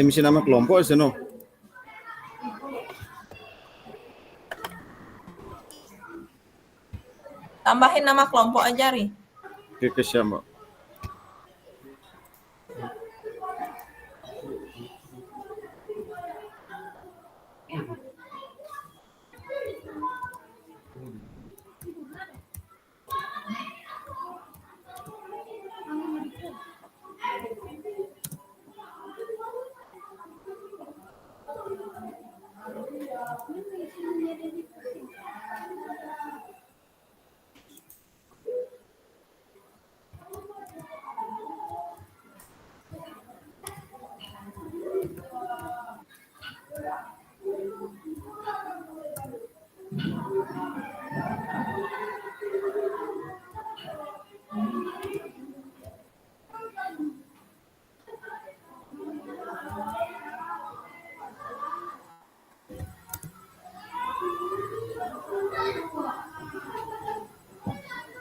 Misi nama kelompok di sana. Tambahin nama kelompok aja, Ri. Oke, siap, Mbok.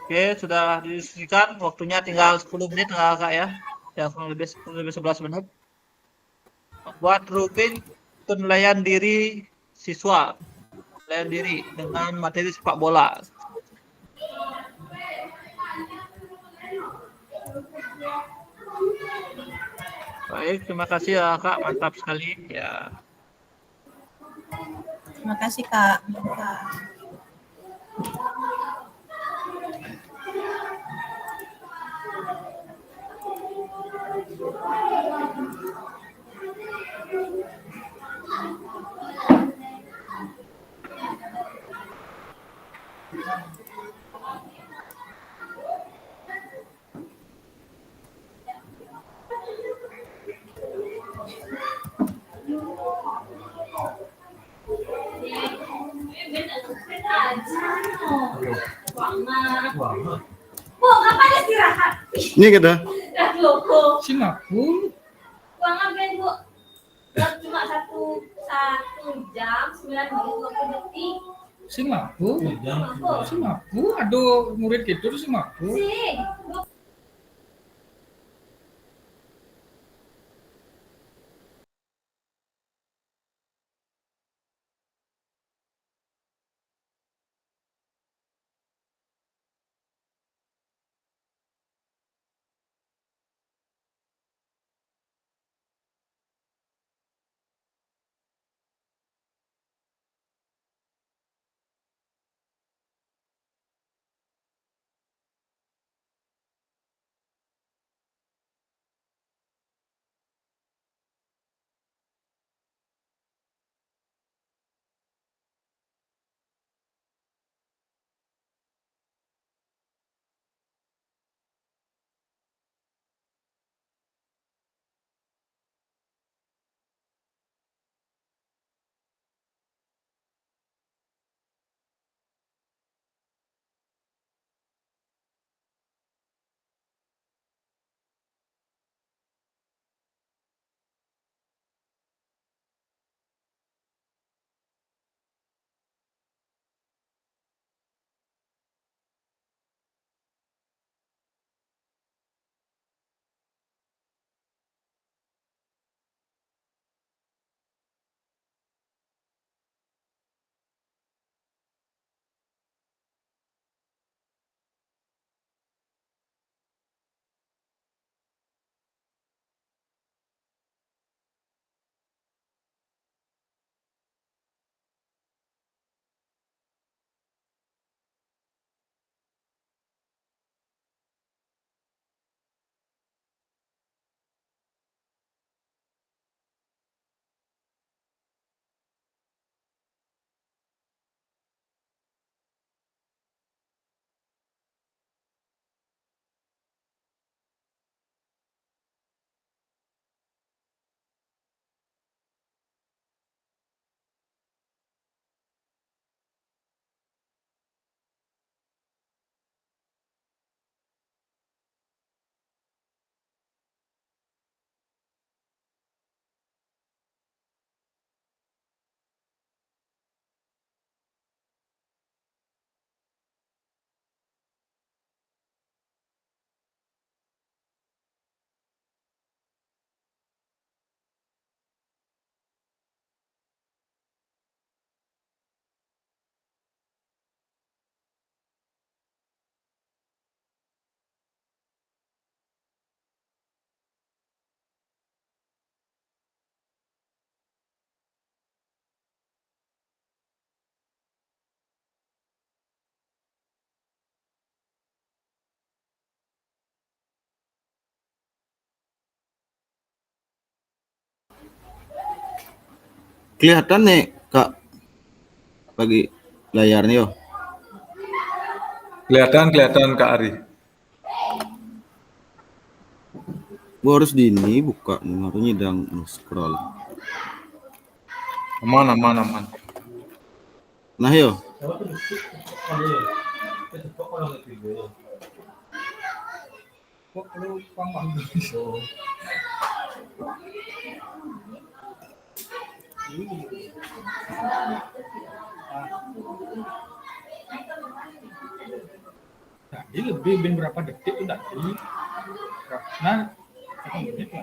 Oke, sudah didiskusikan. Waktunya tinggal 10 menit Kak ya. Ya, kurang lebih 11 menit. Buat rutin penilaian diri siswa. Penilaian diri dengan materi sepak bola. Baik, terima kasih ya Kak. Mantap sekali. Ya. Terima kasih, Kak. Bu, kapan istirahat? Ini kita. Singapura. Uang ambil, Bu. Cuma satu jam, 9 menit, 20 detik. Singapura. Aduh, murid gitu Singapura. Sing. Kelihatan nih Kak bagi layarnya yo. Kelihatan Kak Ari. Bu harus di ini buka nih, harus nyidang scroll. Aman. Nah yo. Tadi lebih berapa detik tuh tadi? Nah, 1 menit lah.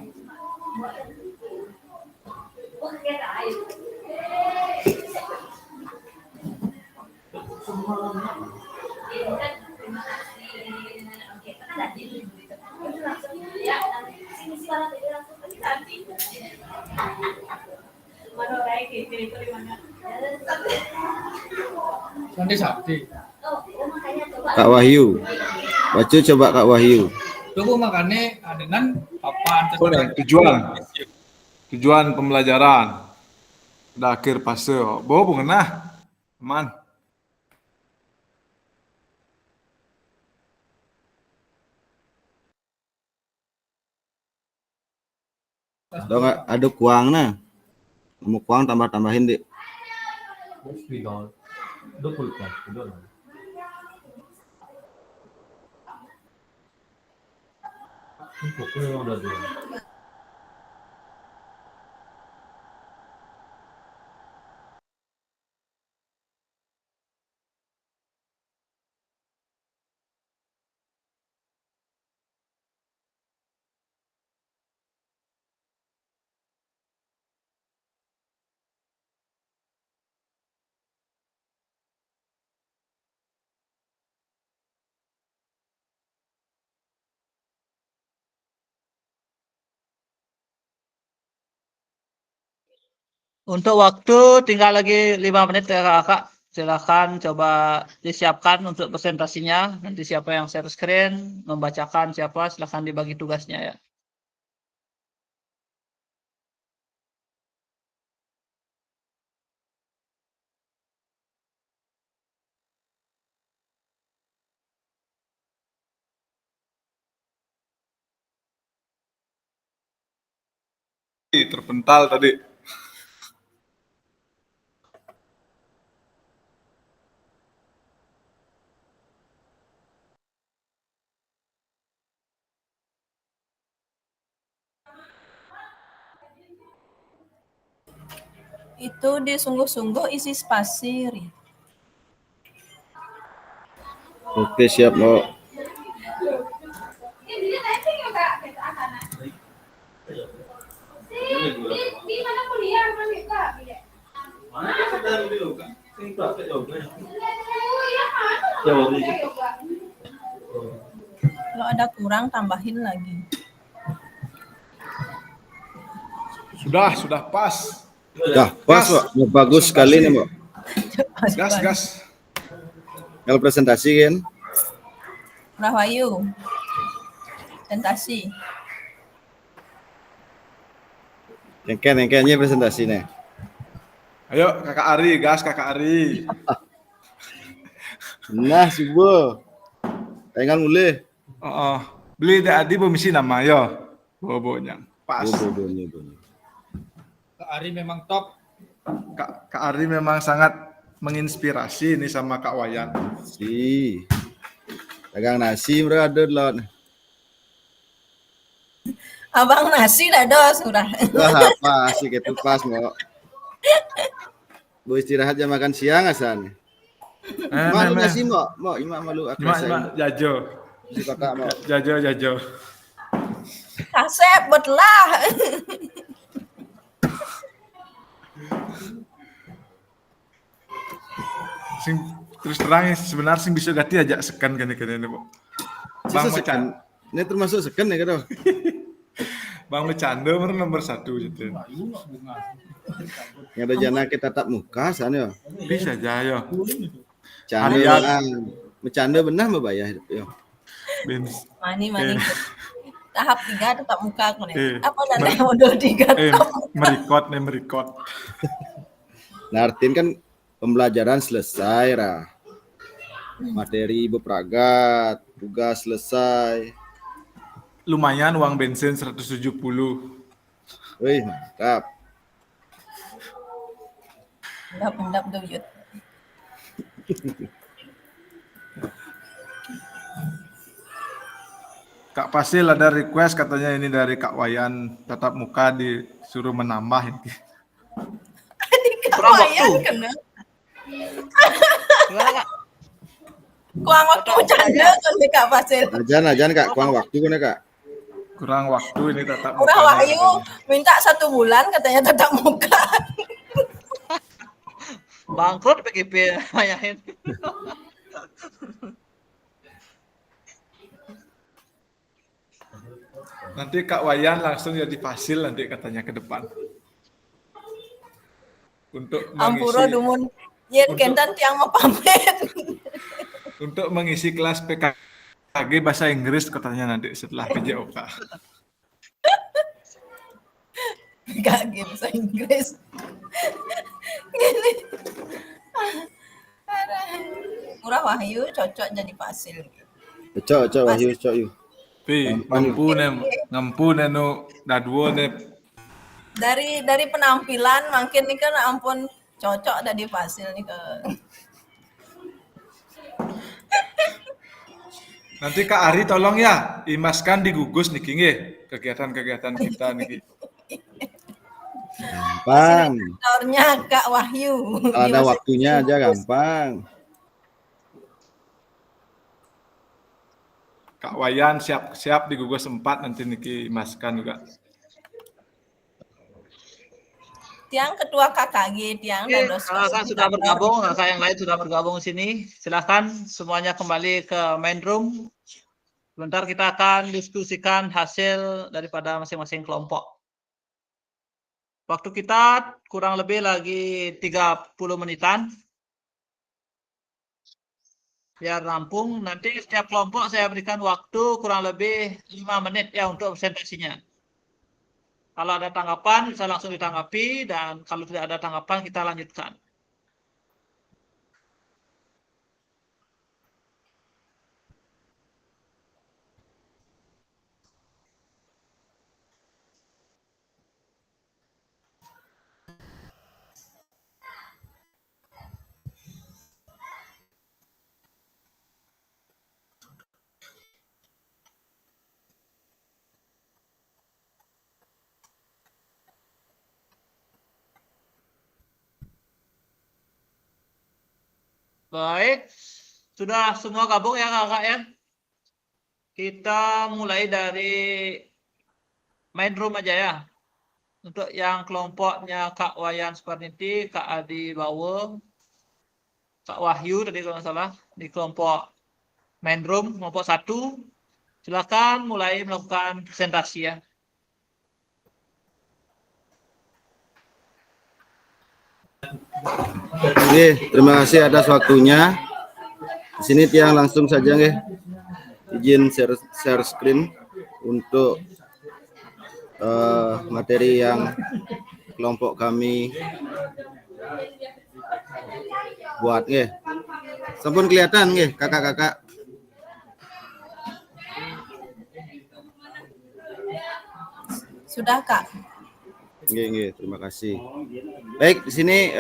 Nanti sakti. Kak Wahyu. Baca coba Kak Wahyu. Tunggu makanya dengan papan Tujuan pembelajaran. Udah akhir fase. Bo pengenah. Aman. Ada kuang nah. Mau kuang tambahin deh. Untuk waktu tinggal lagi 5 menit ya Kakak. Silakan coba disiapkan untuk presentasinya. Nanti siapa yang share screen, membacakan siapa, silakan dibagi tugasnya ya. Terpental tadi. Itu disungguh-sungguh isi spasi, Ri. Oke, siap, Mbak. Kalau ada kurang tambahin lagi. Sudah pas. Dah, pas, Mbak. Bagus sekali nih, Mbak. Gas. Kalau presentasi kan? Rahayu. Presentasi. Engke-engkenya presentasi nih. Ayo Kakak Ari, gas Kakak Ari. Nah, subuh. Tinggal mulai. Beli adi misi nama yo. Bobonya. Pas. Bobonya. Kak Ari memang top. Kak Ari memang sangat menginspirasi nih sama Kak Wayan. Si. Dagang nasi mereka ada lot. Abang nasi dah ada surah. Wah, apa sih gitu pas, Mbak. Bu istirahat jam makan siang asan. Malu nasi, Mbak. Mbak, imak malu aku Imak jajo. Si kakak, Mbak. Jajo. Kasep betlah. Sing terus terang sebenarnya sing bisa ganti aja sekan kan Pak. Bang Mecan. Ini termasuk sekan ya kado. Bang Mecan nomor 1 gitu. Yang ada jana kita tatap muka sana ya. Bisa aja yo. Canda bercanda benar Mbak Bayah yo. Mani. Tahap 3 tetap muka aku nih. Apa dan yang udah 3 top. Merikot nih, merikot. Nah, artinya kan pembelajaran selesai, Ra. Materi bepragat, tugas selesai. Lumayan uang bensin 170. Wih, mantap. Endap tuh Yud. Kak Pasil ada request katanya ini dari Kak Wayan, tatap muka disuruh menambah ini. Kurang waktu. Kena. Gimana Kak? Kurang waktu bercanda kan nih Kak Fasil. Ajan Kak, kurang waktu kan ya, Kak? Kurang waktu ini tatap muka. Udah Wahyu minta 1 bulan katanya tatap muka. Bangkrut PGP mayahin. Nanti Kak Wayan langsung jadi Fasil nanti katanya ke depan. Untuk Ampura mengisi, dumun. Yen kentan tiang mau pamit. untuk mengisi kelas PKG bahasa Inggris katanya nanti setelah PJOK. Gak bahasa Inggris. Gini. Murah Wahyu cocok jadi Fasil. Cocok Wahyu, cocok yuk. Pi, ngampu nu dadwo ne. Dari penampilan makin nih kan ampun cocok dari Fasil nih ke. Nanti Kak Ari tolong ya imaskan di gugus niki nggih kegiatan-kegiatan kita niki. Gampang. Kantornya Kak Wahyu. Kalau ada waktunya aja gampang. Kak Wayan siap-siap di gugus 4 nanti niki imaskan juga. Tiang ketua KKG, tiang dan Kakak sudah bergabung, kakak yang lain sudah bergabung sini. Silakan semuanya kembali ke main room. Sebentar kita akan diskusikan hasil daripada masing-masing kelompok. Waktu kita kurang lebih lagi 30 menitan. Biar rampung, nanti setiap kelompok saya berikan waktu kurang lebih 5 menit ya untuk presentasinya. Kalau ada tanggapan bisa langsung ditanggapi, dan kalau tidak ada tanggapan kita lanjutkan. Baik, sudah semua gabung ya kakak ya? Kita mulai dari main room aja ya. Untuk yang kelompoknya Kak Wayan Suparniti, Kak Adi Bawo, Kak Wahyu tadi kalau nggak salah, di kelompok main room, kelompok 1. Silakan mulai melakukan presentasi ya. Oke, terima kasih atas waktunya. Di sini tiang langsung saja nggih. Izin share screen untuk materi yang kelompok kami buat nggih. Sampun kelihatan nggih kakak-kakak. Sudah Kak. Nggih, terima kasih. Baik, di sini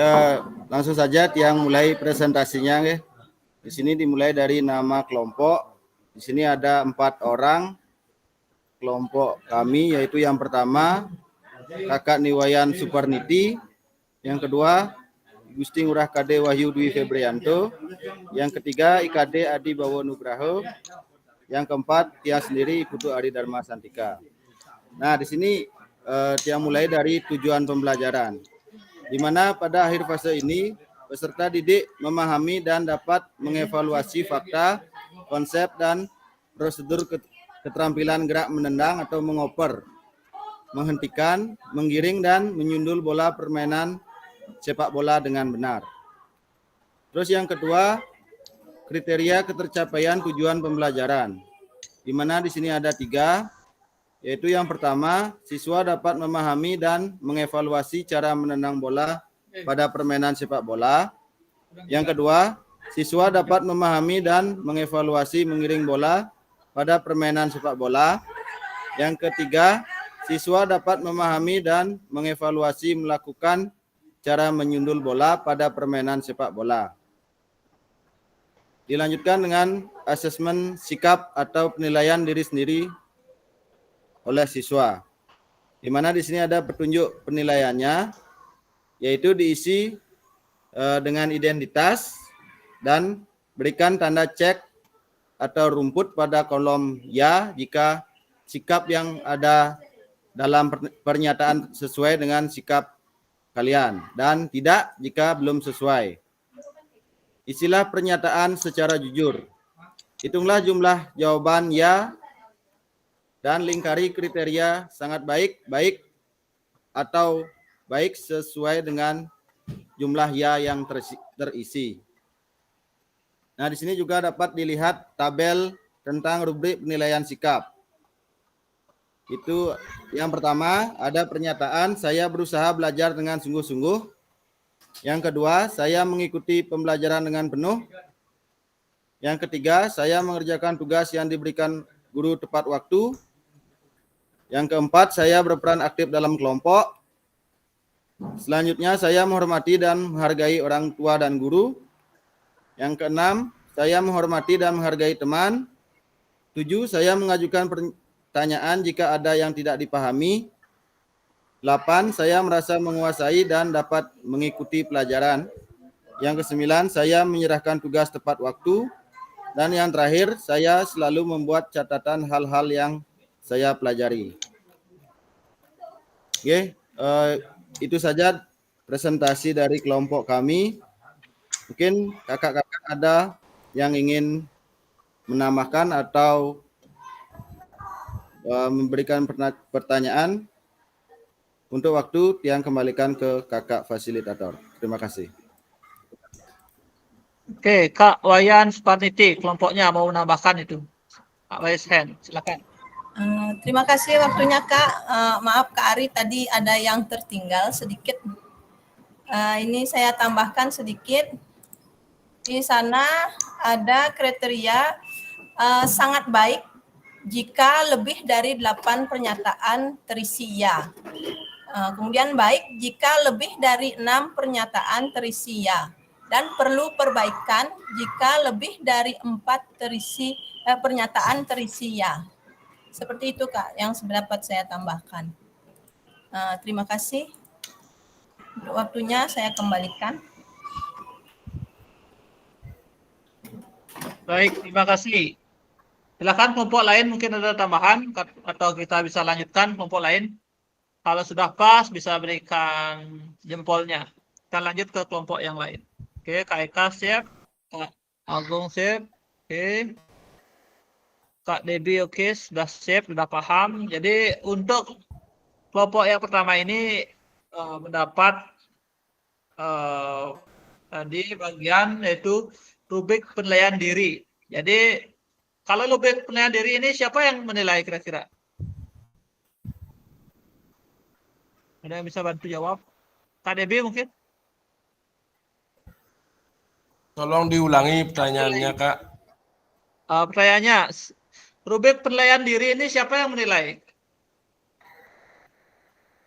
langsung saja tiang mulai presentasinya nggih. Di sini dimulai dari nama kelompok. Di sini ada 4 orang kelompok kami, yaitu yang pertama Kakak Niwayan Suparniti, yang kedua Gusti Ngurah KD Wahyu Dwi Febrianto, yang ketiga IKD Adi Bawo Nugraho, yang keempat tiang sendiri Putu Ari Dharma Santika. Nah, di sini tiang mulai dari tujuan pembelajaran, di mana pada akhir fase ini peserta didik memahami dan dapat mengevaluasi fakta, konsep, dan prosedur keterampilan gerak menendang atau mengoper, menghentikan, menggiring, dan menyundul bola permainan sepak bola dengan benar. Terus yang kedua, kriteria ketercapaian tujuan pembelajaran, di mana di sini ada 3. yaitu yang pertama, siswa dapat memahami dan mengevaluasi cara menendang bola pada permainan sepak bola. Yang kedua, siswa dapat memahami dan mengevaluasi mengiring bola pada permainan sepak bola. Yang ketiga, siswa dapat memahami dan mengevaluasi melakukan cara menyundul bola pada permainan sepak bola. Dilanjutkan dengan asesmen sikap atau penilaian diri sendiri oleh siswa. Di mana di sini ada petunjuk penilaiannya, yaitu diisi dengan identitas dan berikan tanda cek atau rumput pada kolom ya jika sikap yang ada dalam pernyataan sesuai dengan sikap kalian dan tidak jika belum sesuai. Isilah pernyataan secara jujur. Hitunglah jumlah jawaban ya dan lingkari kriteria sangat baik, baik, atau baik sesuai dengan jumlah ya yang terisi. Nah, di sini juga dapat dilihat tabel tentang rubrik penilaian sikap. Itu yang pertama, ada pernyataan saya berusaha belajar dengan sungguh-sungguh. Yang kedua, saya mengikuti pembelajaran dengan penuh. Yang ketiga, saya mengerjakan tugas yang diberikan guru tepat waktu. Yang keempat, saya berperan aktif dalam kelompok. Selanjutnya, saya menghormati dan menghargai orang tua dan guru. Yang keenam, saya menghormati dan menghargai teman. 7, saya mengajukan pertanyaan jika ada yang tidak dipahami. 8, saya merasa menguasai dan dapat mengikuti pelajaran. Yang ke-9, saya menyerahkan tugas tepat waktu. Dan yang terakhir, saya selalu membuat catatan hal-hal yang saya pelajari. Oke, itu saja presentasi dari kelompok kami. Mungkin kakak-kakak ada yang ingin menambahkan atau memberikan pertanyaan. Untuk waktu, Tiang kembalikan ke kakak fasilitator. Terima kasih. Oke, Kak Wayan Sparniti, kelompoknya mau menambahkan itu. Kak Raise hand, silakan. Terima kasih waktunya Kak. Maaf Kak Ari tadi ada yang tertinggal sedikit. Ini saya tambahkan sedikit. Di sana ada kriteria sangat baik jika lebih dari 8 pernyataan terisi ya. Kemudian baik jika lebih dari 6 pernyataan terisi ya. Dan perlu perbaikan jika lebih dari 4 pernyataan terisi ya. Seperti itu Kak yang dapat saya tambahkan. Terima kasih. Untuk waktunya saya kembalikan. Baik, terima kasih. Silakan kelompok lain mungkin ada tambahan atau kita bisa lanjutkan kelompok lain. Kalau sudah pas bisa berikan jempolnya. Kita lanjut ke kelompok yang lain. Oke, Kak Eka siap, Kak Agung siap. Oke. Kak Debbie oke, sudah siap, sudah paham. Jadi untuk kelompok yang pertama ini mendapat tadi bagian yaitu rubrik penilaian diri. Jadi kalau rubrik penilaian diri ini siapa yang menilai kira-kira? Ada yang bisa bantu jawab? Kak Debbie mungkin? Tolong diulangi pertanyaannya, Kak. Pertanyaannya, rubrik penilaian diri ini siapa yang menilai?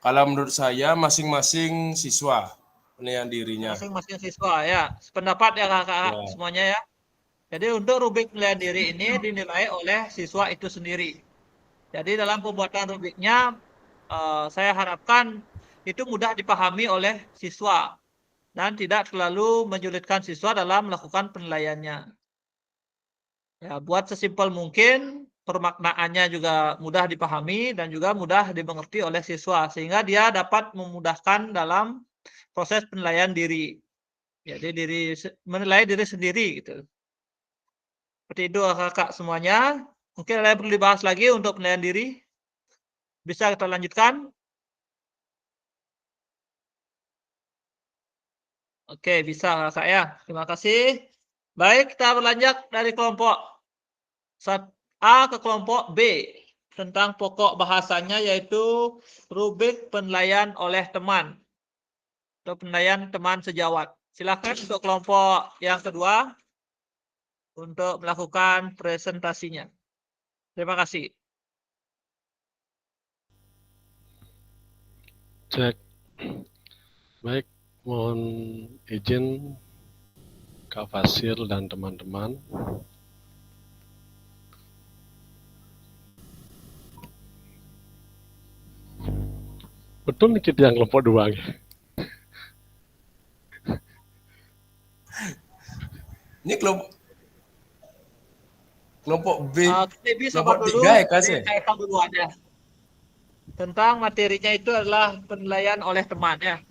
Kalau menurut saya masing-masing siswa penilaian dirinya. Masing-masing siswa ya. Sependapat ya kakak Ya. semuanya ya. Jadi untuk rubrik penilaian diri ini dinilai oleh siswa itu sendiri. Jadi dalam pembuatan rubriknya saya harapkan itu mudah dipahami oleh siswa dan tidak terlalu menyulitkan siswa dalam melakukan penilaiannya. Ya, buat sesimpel mungkin, permaknaannya juga mudah dipahami dan juga mudah dimengerti oleh siswa sehingga dia dapat memudahkan dalam proses penilaian diri. Jadi menilai diri sendiri gitu. Seperti itu kakak semuanya. Mungkin ada yang perlu dibahas lagi untuk penilaian diri. Bisa kita lanjutkan? Oke, bisa kakak ya. Terima kasih. Baik, kita berlanjut dari kelompok A ke kelompok B. tentang pokok bahasanya, yaitu rubrik penilaian oleh teman atau penilaian teman sejawat. Silakan untuk kelompok yang kedua untuk melakukan presentasinya. Terima kasih. Cek. Baik, mohon izin Kak Fasil dan teman-teman. Betul nih kita yang kelompok 2. Ini kelompok B, Lebih kelompok sabar dulu, 3 ya kasih. saya dulu aja. Tentang materinya itu adalah penilaian oleh teman ya.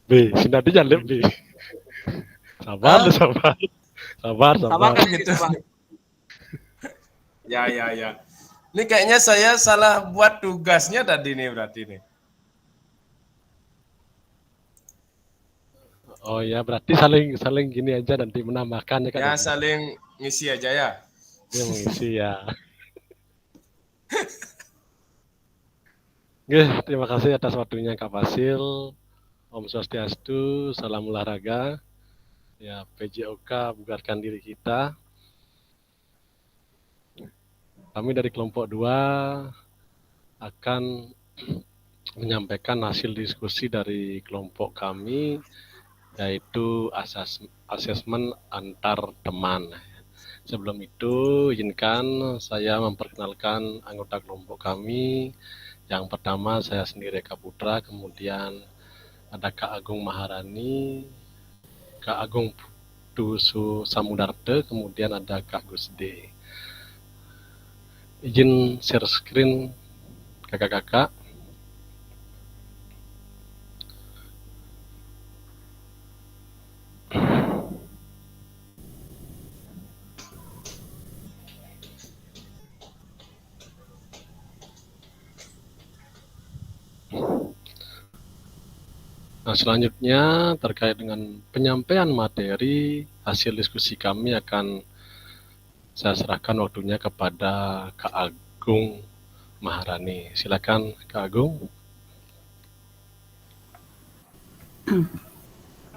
B, sinadi jangan B. Sabar, sabar. Sabar kan Gitu. sabar. Ya. Ini kayaknya saya salah buat tugasnya tadi nih berarti nih. Oh ya, berarti saling gini aja nanti menambahkan ya kan. Ya saling ngisi aja ya. Dia mengisi ya. Oke, terima kasih atas waktunya Kak Fasil. Om Swastiastu, salam olahraga. Ya, PJOK bugarkan diri kita. Kami dari kelompok 2 akan menyampaikan hasil diskusi dari kelompok kami, yaitu asesmen antar teman. Sebelum itu, izinkan saya memperkenalkan anggota kelompok kami. Yang pertama saya sendiri Kak Putra, kemudian ada Kak Agung Maharani, Kak Agung Putu Samudarte, kemudian ada Kak Gusde. Izin share screen kakak-kakak. Nah, selanjutnya terkait dengan penyampaian materi, hasil diskusi kami akan saya serahkan waktunya kepada Kak Agung Maharani. Silakan Kak Agung.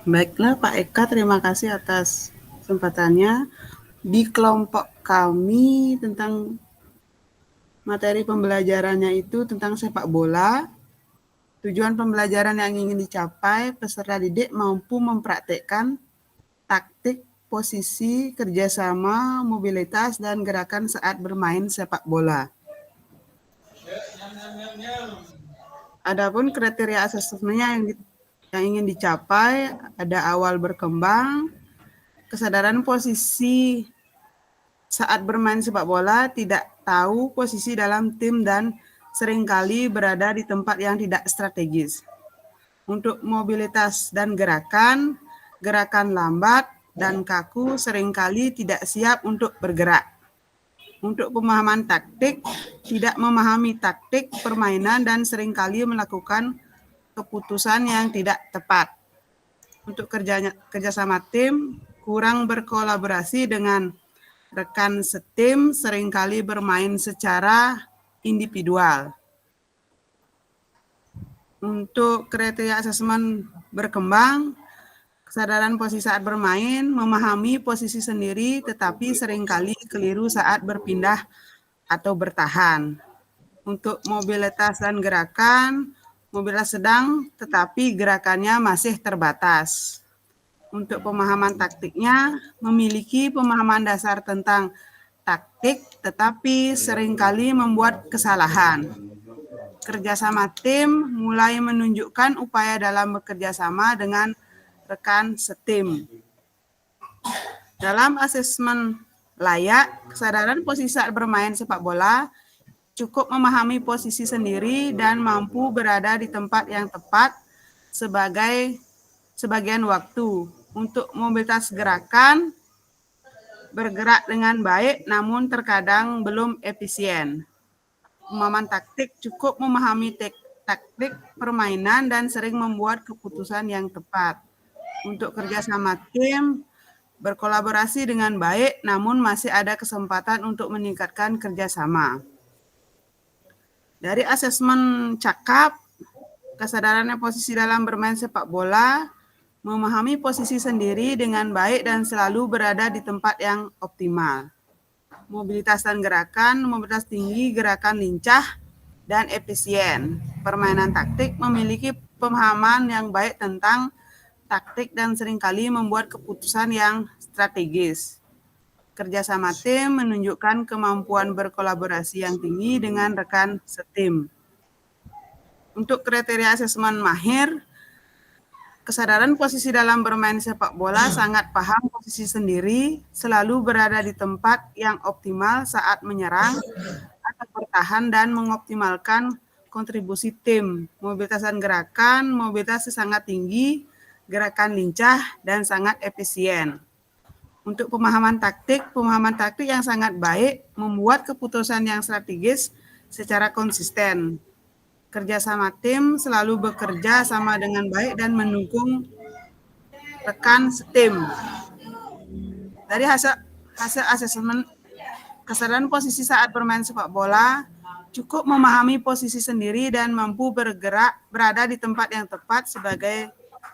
Baiklah Pak Eka, terima kasih atas kesempatannya. Di kelompok kami tentang materi pembelajarannya itu tentang sepak bola. Tujuan pembelajaran yang ingin dicapai, peserta didik mampu mempraktekkan taktik, posisi, kerjasama, mobilitas, dan gerakan saat bermain sepak bola. Adapun kriteria asesmennya yang ingin dicapai, ada awal berkembang, kesadaran posisi saat bermain sepak bola, tidak tahu posisi dalam tim, dan seringkali berada di tempat yang tidak strategis. Untuk mobilitas dan gerakan lambat dan kaku, seringkali tidak siap untuk bergerak. Untuk pemahaman taktik, tidak memahami taktik permainan dan seringkali melakukan keputusan yang tidak tepat. Untuk kerjasama tim, kurang berkolaborasi dengan rekan setim, seringkali bermain secara individual. Untuk kriteria asesmen berkembang, kesadaran posisi saat bermain, memahami posisi sendiri tetapi seringkali keliru saat berpindah atau bertahan. Untuk mobilitas dan gerakan, mobilitas sedang tetapi gerakannya masih terbatas. Untuk pemahaman taktiknya, memiliki pemahaman dasar tentang taktik, tetapi seringkali membuat kesalahan. Kerjasama tim mulai menunjukkan upaya dalam bekerja sama dengan rekan setim. Dalam asesmen layak, kesadaran posisi saat bermain sepak bola, cukup memahami posisi sendiri dan mampu berada di tempat yang tepat sebagian waktu. Untuk mobilitas gerakan, bergerak dengan baik namun terkadang belum efisien. Pemahaman taktik, cukup memahami taktik permainan dan sering membuat keputusan yang tepat. Untuk kerjasama tim, berkolaborasi dengan baik namun masih ada kesempatan untuk meningkatkan kerjasama. Dari asesmen cakap, kesadarannya posisi dalam bermain sepak bola, memahami posisi sendiri dengan baik dan selalu berada di tempat yang optimal. Mobilitas dan gerakan, mobilitas tinggi, gerakan lincah, dan efisien. Permainan taktik memiliki pemahaman yang baik tentang taktik dan seringkali membuat keputusan yang strategis. Kerjasama tim menunjukkan kemampuan berkolaborasi yang tinggi dengan rekan setim. Untuk kriteria asesmen mahir, kesadaran posisi dalam bermain sepak bola, sangat paham posisi sendiri, selalu berada di tempat yang optimal saat menyerang atau bertahan dan mengoptimalkan kontribusi tim. Mobilitas dan gerakan, mobilitas sangat tinggi, gerakan lincah, dan sangat efisien. Untuk pemahaman taktik yang sangat baik, membuat keputusan yang strategis secara konsisten. Kerjasama tim selalu bekerja sama dengan baik dan mendukung rekan setim. Dari hasil asesmen kesadaran posisi saat bermain sepak bola, cukup memahami posisi sendiri dan mampu bergerak berada di tempat yang tepat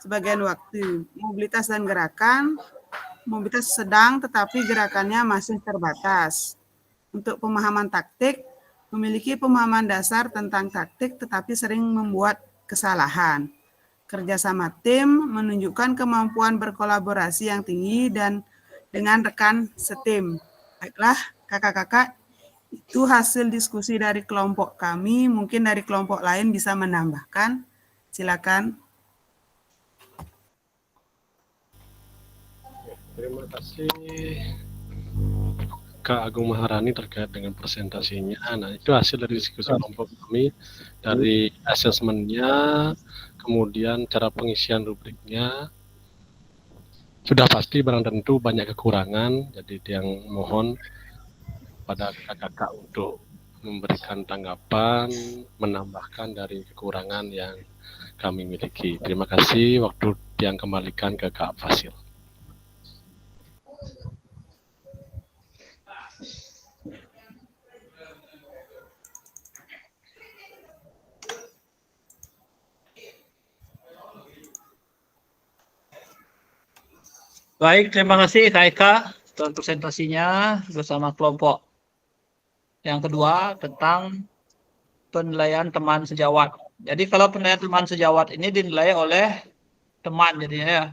sebagian waktu. Mobilitas dan gerakan, mobilitas sedang tetapi gerakannya masih terbatas. Untuk pemahaman taktik, memiliki pemahaman dasar tentang taktik tetapi sering membuat kesalahan. Kerjasama tim menunjukkan kemampuan berkolaborasi yang tinggi dan dengan rekan setim. Baiklah, kakak-kakak, itu hasil diskusi dari kelompok kami. Mungkin dari kelompok lain bisa menambahkan. Silakan. Terima kasih Kak Agung Maharani terkait dengan presentasinya. Nah, itu hasil dari diskusi kelompok kami, dari asesmennya, kemudian cara pengisian rubriknya. Sudah pasti barang tentu banyak kekurangan, jadi yang mohon pada kakak-kakak untuk memberikan tanggapan, menambahkan dari kekurangan yang kami miliki. Terima kasih, waktu yang kembalikan ke Kak Fasil. Baik, terima kasih Kak Eka atas presentasinya bersama kelompok. Yang kedua tentang penilaian teman sejawat. Jadi kalau penilaian teman sejawat ini dinilai oleh teman jadinya ya.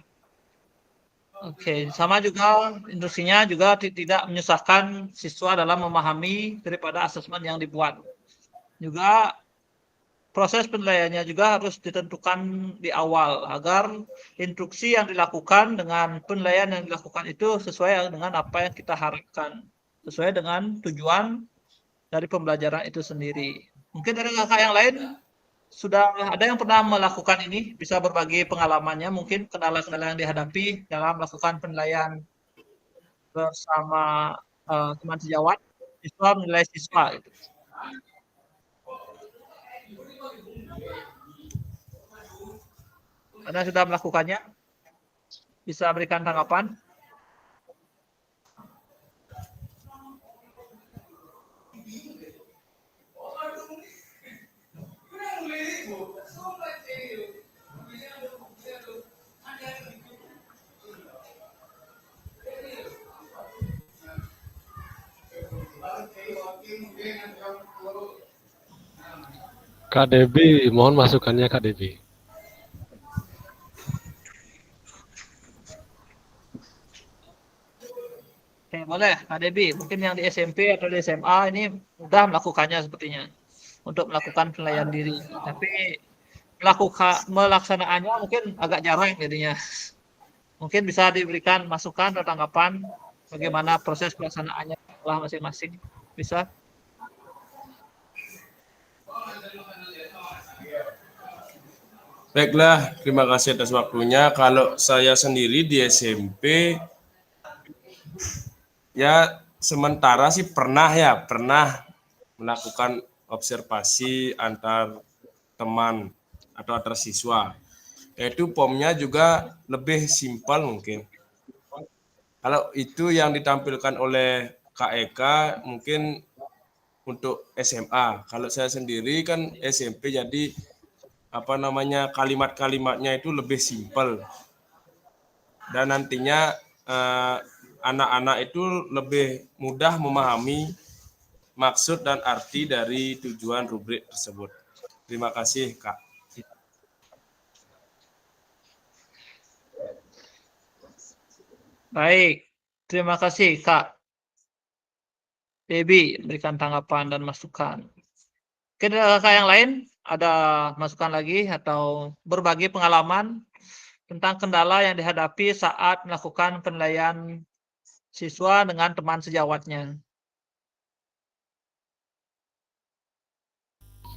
Oke, sama juga instruksinya juga tidak menyusahkan siswa dalam memahami daripada asesmen yang dibuat. Juga proses penilaiannya juga harus ditentukan di awal agar instruksi yang dilakukan dengan penilaian yang dilakukan itu sesuai dengan apa yang kita harapkan, sesuai dengan tujuan dari pembelajaran itu sendiri. Mungkin dari kakak yang lain sudah ada yang pernah melakukan ini, bisa berbagi pengalamannya, mungkin kendala-kendala yang dihadapi dalam melakukan penilaian bersama teman sejawat, siswa menilai siswa. Gitu. Anda sudah melakukannya? Bisa berikan tanggapan? Kak Debi, mohon masukannya Kak Debi. Oke, boleh Kak Debi. Mungkin yang di SMP atau di SMA ini mudah melakukannya sepertinya untuk melakukan penilaian diri. Tapi melaksanaannya mungkin agak jarang jadinya. Mungkin bisa diberikan masukan atau tanggapan bagaimana proses pelaksanaannya setelah masing-masing. Bisa? Baiklah, terima kasih atas waktunya. Kalau saya sendiri di SMP, ya sementara sih pernah melakukan observasi antar teman atau antar siswa. Itu POM-nya juga lebih simpel mungkin. Kalau itu yang ditampilkan oleh Kak Eka mungkin untuk SMA. Kalau saya sendiri kan SMP, jadi apa namanya, kalimat-kalimatnya itu lebih simpel. Dan nantinya anak-anak itu lebih mudah memahami maksud dan arti dari tujuan rubrik tersebut. Terima kasih, Kak. Baik, terima kasih Kak Debbie memberikan tanggapan dan masukan. Mungkin Kak yang lain ada masukan lagi atau berbagi pengalaman tentang kendala yang dihadapi saat melakukan penilaian siswa dengan teman sejawatnya.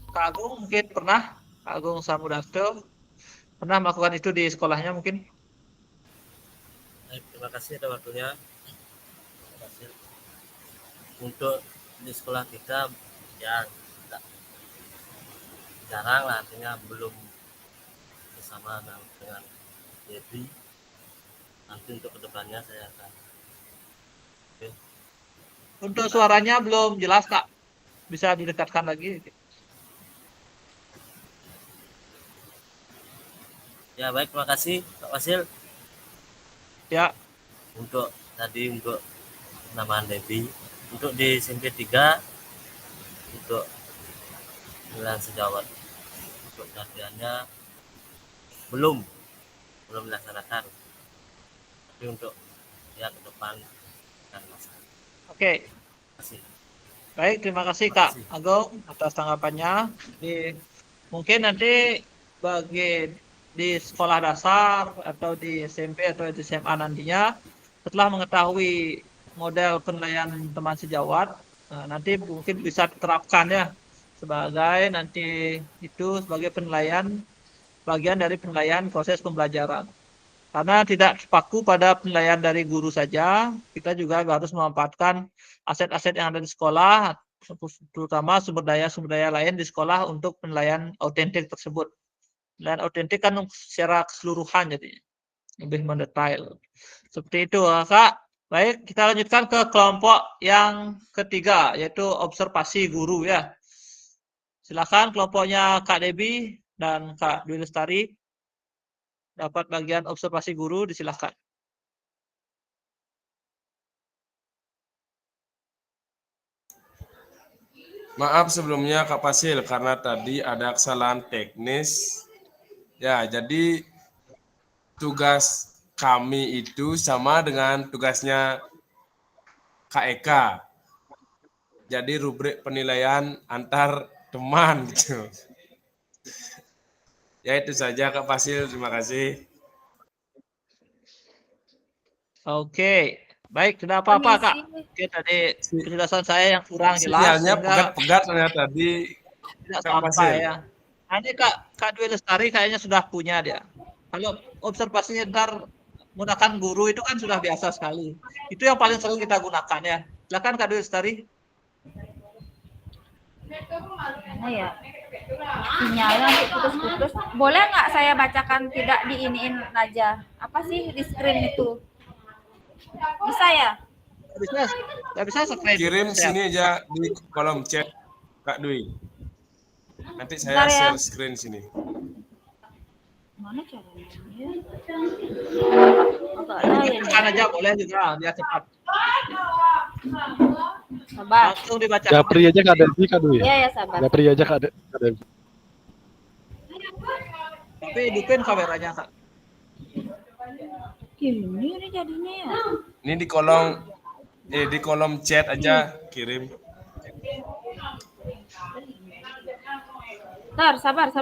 Kak Agung mungkin pernah, Kak Agung Samudafto pernah melakukan itu di sekolahnya mungkin? Baik, terima kasih atas waktunya. Terima kasih. Untuk di sekolah kita ya jarang lah, artinya belum bersama dengan Debbie. Nanti untuk kedepannya saya akan. Oke. Untuk suaranya belum jelas Kak, bisa didekatkan lagi. Ya baik, terima kasih Pak Wasil. Ya. Untuk tadi untuk penamaan Debbie, untuk di SMP 3 untuk penilaian sejawat untuk latihannya belum dilaksanakan, tapi untuk ya ke depan akan dilaksanakan. Oke. Terima kasih. Baik, terima kasih Kak Agung atas tanggapannya. Mungkin nanti bagi di sekolah dasar atau di SMP atau di SMA nantinya, setelah mengetahui model penilaian teman sejawat, nanti mungkin bisa diterapkan ya sebagai nanti itu sebagai penilaian, bagian dari penilaian proses pembelajaran. Karena tidak terpaku pada penilaian dari guru saja, kita juga harus memanfaatkan aset-aset yang ada di sekolah, terutama sumber daya lain di sekolah untuk penilaian autentik tersebut. Dan autentik kan secara keseluruhan, jadi lebih mendetail. Seperti itu, Kak. Baik, kita lanjutkan ke kelompok yang ketiga, yaitu observasi guru ya. Silakan kelompoknya Kak Debbie dan Kak Dwi Lestari dapat bagian observasi guru, disilakan. Maaf sebelumnya Kak Fasil, karena tadi ada kesalahan teknis. Ya, jadi tugas kami itu sama dengan tugasnya Kak Eka. Jadi rubrik penilaian antar teman gitu. Ya itu saja Kak Fasil, terima kasih. Oke, baik, tidak apa-apa Kak. Oke, tadi penjelasan saya yang kurang jelas. Sinyalnya pegat-pegat ternyata tadi. Tidak sampai ya. Nah, ini Kak Dwi Lestari kayaknya sudah punya dia. Kalau observasinya ntar menggunakan guru itu kan sudah biasa sekali. Itu yang paling sering kita gunakan ya. Silakan Kak Dwi Lestari. Mana ya? Sinyalnya putus-putus. Boleh nggak saya bacakan tidak diiniin aja? Apa sih di screen itu? Bisa ya? Bisa screen. Kirim sini aja di kolom chat Kak Dwi. Nanti saya Bentar ya. share screen sini. Mana caranya? Tekan aja boleh juga, biar cepat. Sabar. Langsung dibaca. Japri aja Kak Debbie, Kak Dwi. Iya ya, sabar. Japri aja Kak Debbie. Tapi hidupin kameranya Kak. Ini jadinya ya. Ini di kolom chat aja kirim. Ntar, sabar.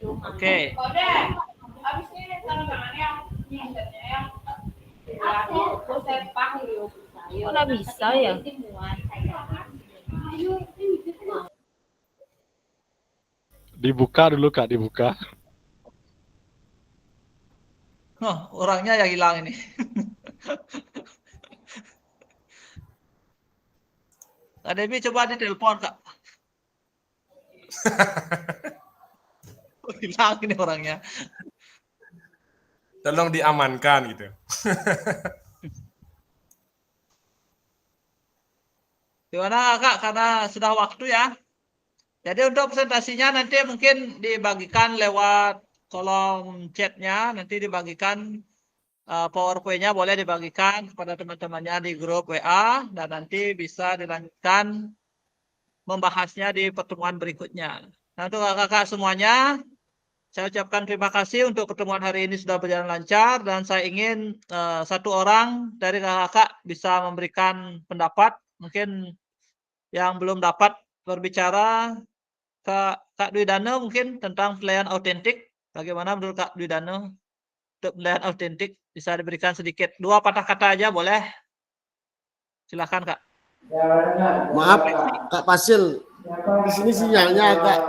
Oke. Kok nggak bisa ya? Dibuka dulu Kak, dibuka. Oh, orangnya yang hilang ini. Kak Debbie coba ditelepon Kak. Oh, hilang ini orangnya. Tolong diamankan gitu. Gimana Kak? Karena sudah waktu ya. Jadi untuk presentasinya nanti mungkin dibagikan lewat kolom chatnya, nanti dibagikan PowerPoint-nya boleh dibagikan kepada teman-temannya di grup WA dan nanti bisa dilanjutkan membahasnya di pertemuan berikutnya. Nah untuk kakak-kakak semuanya, saya ucapkan terima kasih untuk pertemuan hari ini sudah berjalan lancar dan saya ingin satu orang dari kakak-kakak bisa memberikan pendapat. Mungkin yang belum dapat berbicara, Kak Dwi Dano mungkin tentang penilaian autentik. Bagaimana menurut Kak Dwi Dano untuk penilaian autentik? Bisa diberikan sedikit 2 patah kata aja boleh. Silakan Kak. Maaf Kak Fasil, di sini sinyalnya agak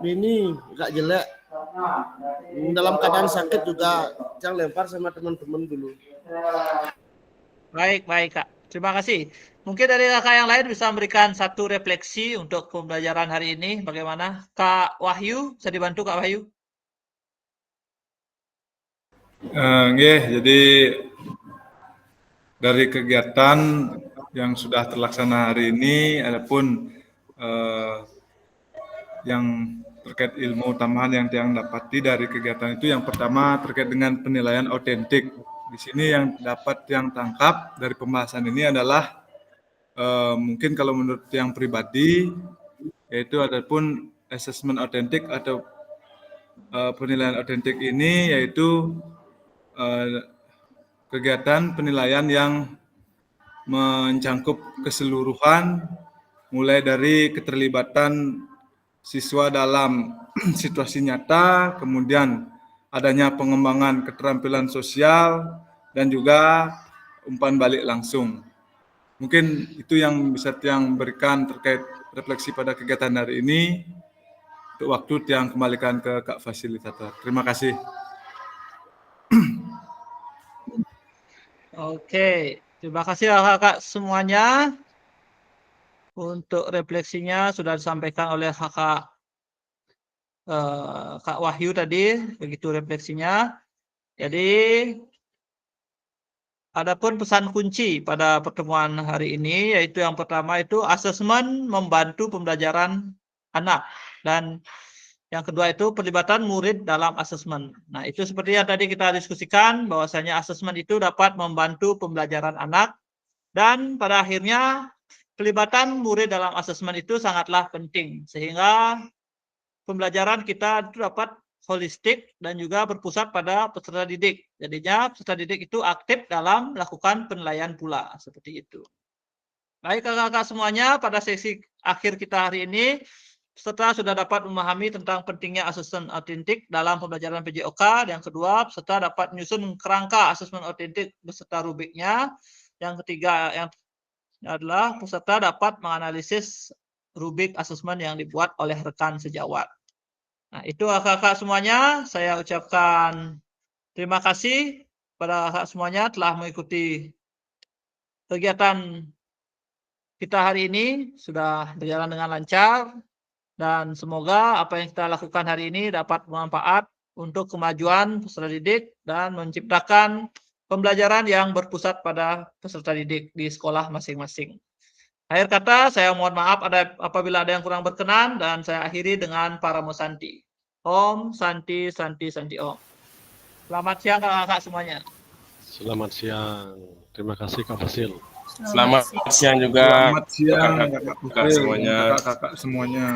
agak jelek. Dalam keadaan sakit juga, jangan lempar sama teman-teman dulu. Baik Kak. Terima kasih. Mungkin dari kakak yang lain bisa memberikan satu refleksi untuk pembelajaran hari ini. Bagaimana? Kak Wahyu, bisa dibantu Kak Wahyu? Jadi dari kegiatan yang sudah terlaksana hari ini, adapun yang terkait ilmu tambahan yang tiang dapati dari kegiatan itu, yang pertama terkait dengan penilaian autentik. Di sini yang dapat tiang tangkap dari pembahasan ini adalah mungkin kalau menurut tiang pribadi, yaitu adapun assessment autentik atau penilaian autentik ini yaitu kegiatan penilaian yang mencangkup keseluruhan mulai dari keterlibatan siswa dalam situasi nyata, kemudian adanya pengembangan keterampilan sosial dan juga umpan balik langsung. Mungkin itu yang bisa tiang berikan terkait refleksi pada kegiatan hari ini. Untuk waktu tiang kembalikan ke Kak Fasilitator. Terima kasih. Oke, terima kasih kakak semuanya. Untuk refleksinya sudah disampaikan oleh Kak Wahyu tadi, begitu refleksinya. Jadi, adapun pesan kunci pada pertemuan hari ini, yaitu yang pertama itu asesmen membantu pembelajaran anak. Dan yang kedua itu pelibatan murid dalam asesmen. Nah, itu seperti yang tadi kita diskusikan, bahwasanya asesmen itu dapat membantu pembelajaran anak. Dan pada akhirnya, pelibatan murid dalam asesmen itu sangatlah penting. Sehingga pembelajaran kita itu dapat holistik dan juga berpusat pada peserta didik. Jadinya peserta didik itu aktif dalam melakukan penilaian pula. Seperti itu. Baik kakak-kakak semuanya, pada sesi akhir kita hari ini, peserta sudah dapat memahami tentang pentingnya asesmen autentik dalam pembelajaran PJOK. Yang kedua, peserta dapat menyusun kerangka asesmen autentik beserta rubiknya. Yang ketiga yang adalah peserta dapat menganalisis rubik asesmen yang dibuat oleh rekan sejawat. Nah, itu kakak-kakak semuanya. Saya ucapkan terima kasih pada kakak semuanya telah mengikuti kegiatan kita hari ini. Sudah berjalan dengan lancar. Dan semoga apa yang kita lakukan hari ini dapat bermanfaat untuk kemajuan peserta didik dan menciptakan pembelajaran yang berpusat pada peserta didik di sekolah masing-masing. Akhir kata, saya mohon maaf apabila ada yang kurang berkenan dan saya akhiri dengan Paramo Santi. Om Santi Santi Santi Om. Selamat siang kakak-kakak semuanya. Selamat siang. Terima kasih Kak Fasil. Selamat siang juga. Selamat siang kakak-kakak semuanya. Kakak-kakak semuanya.